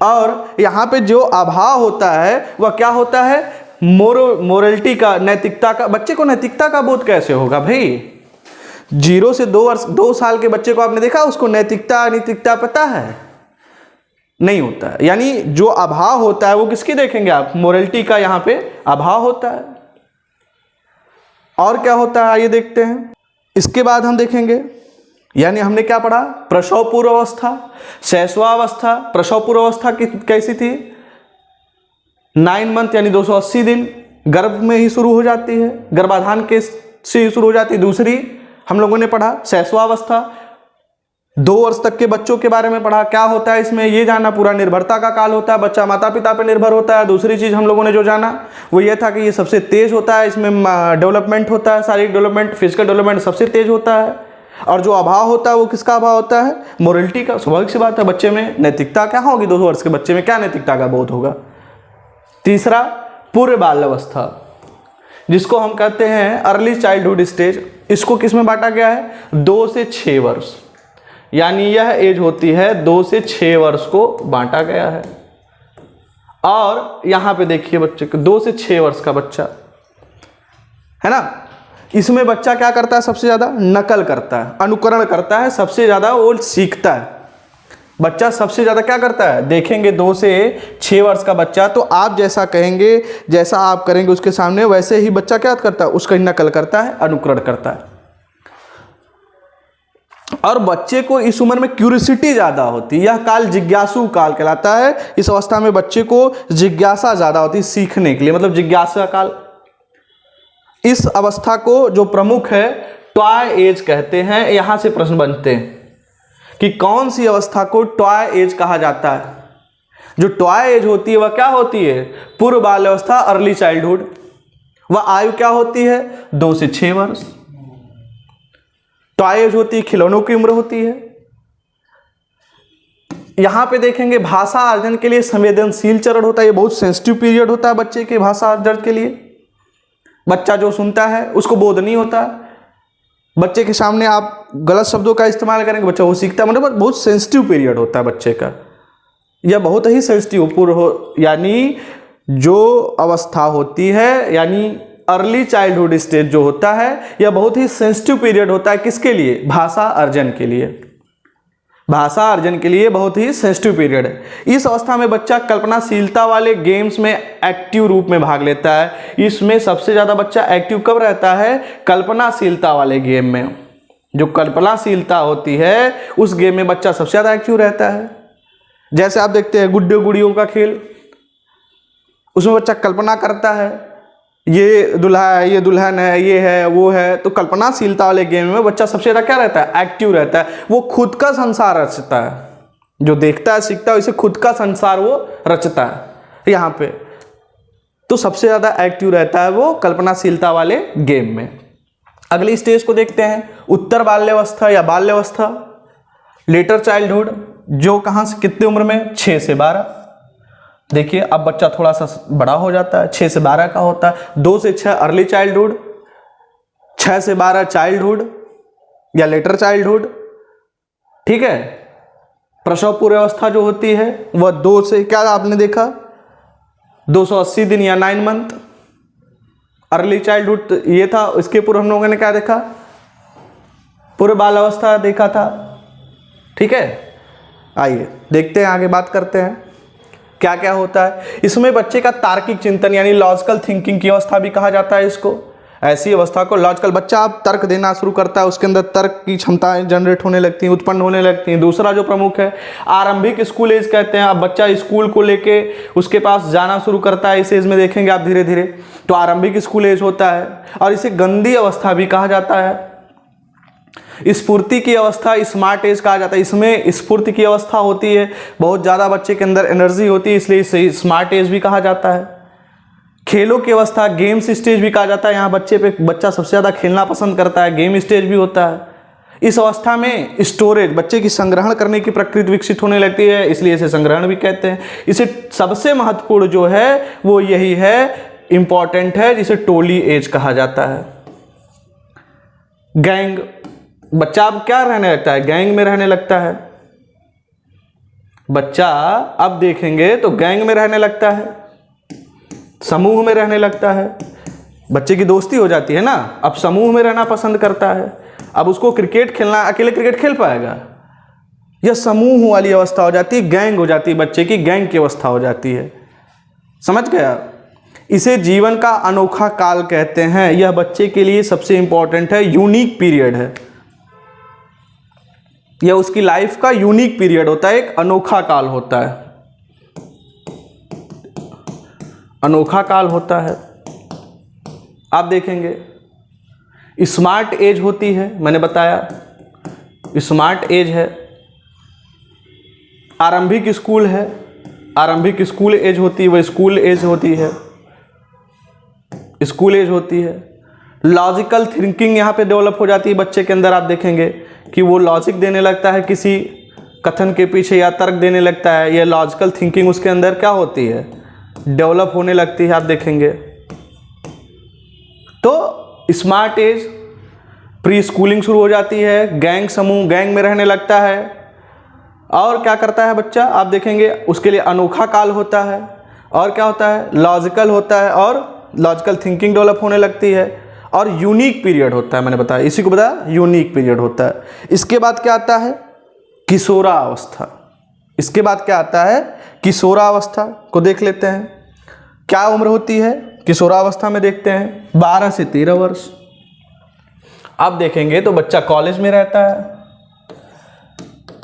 और यहाँ पे जो अभाव होता है वह क्या होता है, मोरलिटी का, नैतिकता का। बच्चे को नैतिकता का बोध कैसे होगा भाई, 0 से 2 वर्ष 2 साल के बच्चे को आपने देखा उसको नैतिकता अनैतिकता पता है, नहीं होता है। यानी जो अभाव होता है वो किसकी देखेंगे आप, मोरलिटी का यहाँ पे अभाव होता है। और क्या होता है आइए देखते हैं। इसके बाद हम देखेंगे, यानी हमने क्या पढ़ा, प्रसव पूर्व अवस्था, शैशवा अवस्था। प्रसव पूर्व अवस्था कैसी थी, 9 मंथ यानी 280 दिन, गर्भ में ही शुरू हो जाती है, गर्भाधान के से शुरू हो जाती है। दूसरी हम लोगों ने पढ़ा शैशवा अवस्था, 2 वर्ष तक के बच्चों के बारे में पढ़ा। क्या होता है इसमें, ये जाना पूरा निर्भरता का काल होता है, बच्चा माता पिता पर निर्भर होता है। दूसरी चीज हम लोगों ने जो जाना वो ये था कि ये सबसे तेज होता है, इसमें डेवलपमेंट होता है, शारीरिक डेवलपमेंट, फिजिकल डेवलपमेंट सबसे तेज होता है। और जो अभाव होता है वो किसका अभाव होता है, मोरलिटी का। स्वाभाविक सी बात है, बच्चे में नैतिकता क्या होगी, 2 वर्ष के बच्चे में क्या नैतिकता का बोध होगा। तीसरा पूर्व बाल अवस्था, जिसको हम कहते हैं अर्ली चाइल्डहुड स्टेज। इसको किस में बांटा गया है, 2 से 6 वर्ष, यानी यह एज होती है 2 से 6 वर्ष को बांटा गया है। और यहां पे देखिए बच्चे को 2 से 6 वर्ष का बच्चा है ना, इसमें बच्चा क्या करता है, सबसे ज्यादा नकल करता है, अनुकरण करता है, सबसे ज्यादा वो सीखता है। बच्चा सबसे ज़्यादा क्या करता है, देखेंगे 2 से 6 वर्ष का बच्चा, तो आप जैसा कहेंगे, जैसा आप करेंगे उसके सामने, वैसे ही बच्चा क्या करता है, उसका नकल करता है, अनुकरण करता है। और बच्चे को इस उम्र में क्यूरियोसिटी ज़्यादा होती है, यह काल जिज्ञासु काल कहलाता है। इस अवस्था में बच्चे को जिज्ञासा ज़्यादा होती है सीखने के लिए, मतलब जिज्ञासा काल। इस अवस्था को जो प्रमुख है टॉय एज कहते हैं। यहां से प्रश्न बनते हैं कि कौन सी अवस्था को टॉय एज कहा जाता है। जो टॉय एज होती है वह क्या होती है, पूर्व बाल्यावस्था, अर्ली चाइल्डहुड। वह आयु क्या होती है, 2 से 6 वर्ष। टॉय एज होती है, खिलौनों की उम्र होती है। यहां पे देखेंगे भाषा अर्जन के लिए संवेदनशील चरण होता है, ये बहुत सेंसिटिव पीरियड होता है बच्चे के भाषा अर्जन के लिए। बच्चा जो सुनता है उसको बोध नहीं होता। बच्चे के सामने आप गलत शब्दों का इस्तेमाल करेंगे, बच्चा वो सीखता है, मतलब बहुत सेंसिटिव पीरियड होता है बच्चे का। यह बहुत ही सेंसिटिव पूर्व हो, यानी जो अवस्था होती है, यानी अर्ली चाइल्डहुड स्टेज जो होता है, यह बहुत ही सेंसिटिव पीरियड होता है। किसके लिए, भाषा अर्जन के लिए। भाषा अर्जन के लिए बहुत ही सेंसिटिव पीरियड है। इस अवस्था में बच्चा कल्पनाशीलता वाले गेम्स में एक्टिव रूप में भाग लेता है। इसमें सबसे ज़्यादा बच्चा एक्टिव कब रहता है, कल्पनाशीलता वाले गेम में। जो कल्पनाशीलता होती है उस गेम में बच्चा सबसे ज़्यादा एक्टिव रहता है। जैसे आप देखते हैं गुड्डे गुड़ियों का खेल, उसमें बच्चा कल्पना करता है, ये दुल्हा है, ये दुल्हन है, ये है, वो है। तो कल्पनाशीलता वाले गेम में बच्चा सबसे ज़्यादा क्या रहता है, एक्टिव रहता है। वो खुद का संसार रचता है, जो देखता है सीखता है, उसे खुद का संसार वो रचता है यहाँ पे। तो सबसे ज़्यादा एक्टिव रहता है वो कल्पनाशीलता वाले गेम में। अगली स्टेज को देखते हैं, उत्तर बाल्यावस्था या बाल्यावस्था, लेटर चाइल्डहुड, जो कहाँ से कितने उम्र में, 6 से 12। देखिए अब बच्चा थोड़ा सा बड़ा हो जाता है, 6 से 12 का होता है। 2 से 6 अर्ली चाइल्डहुड, 6 से 12 चाइल्डहुड या लेटर चाइल्डहुड। ठीक है, प्रसव पूर्व अवस्था जो होती है वह 2 से, क्या आपने देखा, 280 दिन या 9 मंथ। अर्ली चाइल्डहुड ये था, इसके पूर्व हम लोगों ने क्या देखा, पूर्व बाल अवस्था देखा था। ठीक है, आइए देखते हैं, आगे बात करते हैं क्या क्या होता है। इसमें बच्चे का तार्किक चिंतन यानी लॉजिकल थिंकिंग की अवस्था भी कहा जाता है इसको। ऐसी अवस्था को लॉजिकल, बच्चा अब तर्क देना शुरू करता है, उसके अंदर तर्क की क्षमताएं जनरेट होने लगती हैं, उत्पन्न होने लगती हैं। दूसरा जो प्रमुख है आरंभिक स्कूल एज कहते हैं। अब बच्चा स्कूल को लेके उसके पास जाना शुरू करता है, इस एज में देखेंगे आप धीरे धीरे, तो आरंभिक स्कूल एज होता है। और इसे गंदी अवस्था भी कहा जाता है। स्फूर्ति की अवस्था स्मार्ट एज कहा जाता है। इसमें स्फूर्ति की अवस्था होती है, बहुत ज़्यादा बच्चे के अंदर एनर्जी होती है, इसलिए इसे स्मार्ट एज भी कहा जाता है। खेलों की अवस्था गेम्स स्टेज भी कहा जाता है। यहाँ बच्चा सबसे ज़्यादा खेलना पसंद करता है, गेम स्टेज भी होता है। इस अवस्था में स्टोरेज, बच्चे की संग्रहण करने की प्रकृति विकसित होने लगती है, इसलिए इसे संग्रहण भी कहते हैं। इसे सबसे महत्वपूर्ण जो है वो यही है, इंपॉर्टेंट है, जिसे टोली एज कहा जाता है। गैंग, बच्चा अब क्या रहने लगता है, गैंग में रहने लगता है। बच्चा अब देखेंगे तो गैंग में रहने लगता है, समूह में रहने लगता है। बच्चे की दोस्ती हो जाती है ना, अब समूह में रहना पसंद करता है। अब उसको क्रिकेट खेलना, अकेले क्रिकेट खेल पाएगा, यह समूह वाली अवस्था हो जाती है, गैंग हो जाती है, बच्चे की गैंग की अवस्था हो जाती है। समझ गया। इसे जीवन का अनोखा काल कहते हैं। यह बच्चे के लिए सबसे इंपॉर्टेंट है, यूनिक पीरियड है। यह उसकी लाइफ का यूनिक पीरियड होता है, एक अनोखा काल होता है, अनोखा काल होता है। आप देखेंगे स्मार्ट एज होती है, मैंने बताया स्मार्ट एज है। आरंभिक स्कूल है, आरंभिक स्कूल एज होती है, वह स्कूल एज होती है, स्कूल एज होती है। लॉजिकल थिंकिंग यहाँ पे डेवलप हो जाती है बच्चे के अंदर। आप देखेंगे कि वो लॉजिक देने लगता है, किसी कथन के पीछे या तर्क देने लगता है। यह लॉजिकल थिंकिंग उसके अंदर क्या होती है, डेवलप होने लगती है। आप देखेंगे तो स्मार्ट एज, प्री स्कूलिंग शुरू हो जाती है, गैंग समूह, गैंग में रहने लगता है। और क्या करता है बच्चा, आप देखेंगे उसके लिए अनोखा काल होता है। और क्या होता है, लॉजिकल होता है, और लॉजिकल थिंकिंग डेवलप होने लगती है। और यूनिक पीरियड होता है, मैंने बताया, इसी को बताया यूनिक पीरियड होता है। इसके बाद क्या आता है, किशोरा अवस्था। इसके बाद क्या आता है, किशोरावस्था को देख लेते हैं। क्या उम्र होती है किशोरावस्था में, देखते हैं 12 से 13 वर्ष। अब देखेंगे तो बच्चा कॉलेज में रहता है,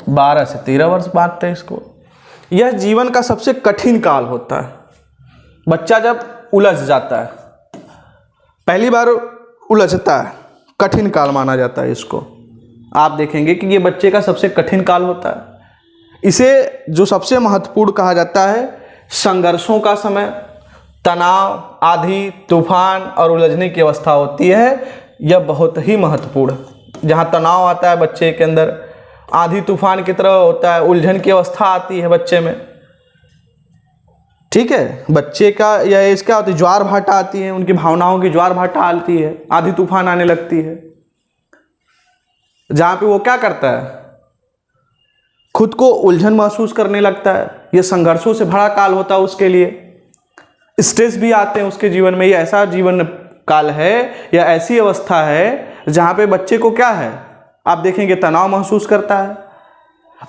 12 से 13 वर्ष बांटते हैं इसको। यह जीवन का सबसे कठिन काल होता है। बच्चा जब उलझ जाता है, पहली बार उलझता है, कठिन काल माना जाता है इसको। आप देखेंगे कि ये बच्चे का सबसे कठिन काल होता है। इसे जो सबसे महत्वपूर्ण कहा जाता है, संघर्षों का समय, तनाव, आंधी तूफान और उलझने की अवस्था होती है। यह बहुत ही महत्वपूर्ण, जहाँ तनाव आता है बच्चे के अंदर, आंधी तूफान की तरह होता है, उलझन की अवस्था आती है बच्चे में। ठीक है, बच्चे का यह एज क्या होती है, ज्वार भाटा आती है, उनकी भावनाओं की ज्वार भाटा आती है, आंधी तूफान आने लगती है, जहाँ पे वो क्या करता है, खुद को उलझन महसूस करने लगता है। यह संघर्षों से भरा काल होता है उसके लिए, स्ट्रेस भी आते हैं उसके जीवन में। ये ऐसा जीवन काल है या ऐसी अवस्था है जहाँ पे बच्चे को क्या है, आप देखेंगे तनाव महसूस करता है।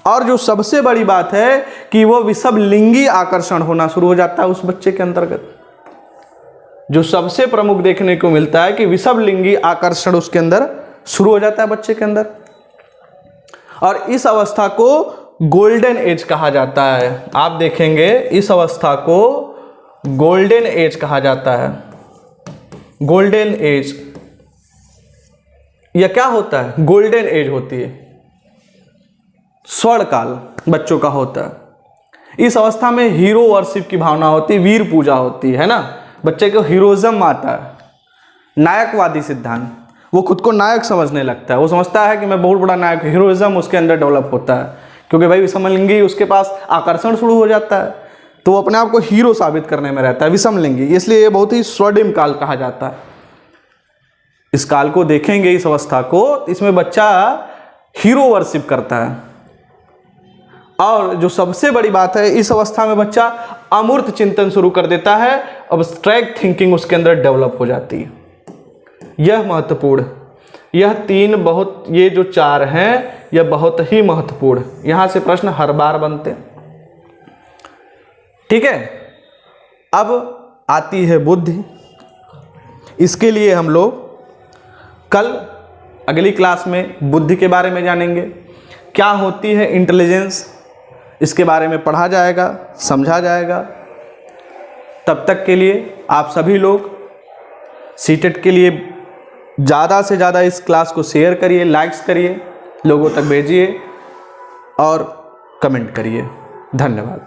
और जो सबसे बड़ी बात है कि वो विषम लिंगी आकर्षण होना शुरू हो जाता है उस बच्चे के अंतर्गत। जो सबसे प्रमुख देखने को मिलता है कि विषम लिंगी आकर्षण उसके अंदर शुरू हो जाता है बच्चे के अंदर। और इस अवस्था को गोल्डन एज कहा जाता है। आप देखेंगे इस अवस्था को गोल्डन एज कहा जाता है। गोल्डन एज, यह क्या होता है, गोल्डन एज होती है, स्वर्ण काल बच्चों का होता है। इस अवस्था में हीरो वर्शिप की भावना होती है, वीर पूजा होती है ना, बच्चे को हीरोइज्म आता है, नायकवादी सिद्धांत, वो खुद को नायक समझने लगता है। वो समझता है कि मैं बहुत बड़ा नायक, हीरोइज्म उसके अंदर डेवलप होता है, क्योंकि भाई विषमलिंगी उसके पास आकर्षण शुरू हो जाता है, तो वो अपने आप को हीरो साबित करने में रहता है विषमलिंगी। इसलिए ये बहुत ही स्वर्णिम काल कहा जाता है। इस काल को देखेंगे, इस अवस्था को, इसमें बच्चा हीरो वर्शिप करता है। और जो सबसे बड़ी बात है, इस अवस्था में बच्चा अमूर्त चिंतन शुरू कर देता है, अब्स्ट्रैक्ट थिंकिंग उसके अंदर डेवलप हो जाती है। यह महत्वपूर्ण, यह तीन बहुत, ये जो चार हैं यह बहुत ही महत्वपूर्ण, यहां से प्रश्न हर बार बनते हैं। ठीक है, अब आती है बुद्धि। इसके लिए हम लोग कल अगली क्लास में बुद्धि के बारे में जानेंगे। क्या होती है इंटेलिजेंस, इसके बारे में पढ़ा जाएगा, समझा जाएगा। तब तक के लिए आप सभी लोग सीटेट के लिए ज़्यादा से ज़्यादा इस क्लास को शेयर करिए, लाइक्स करिए, लोगों तक भेजिए और कमेंट करिए। धन्यवाद।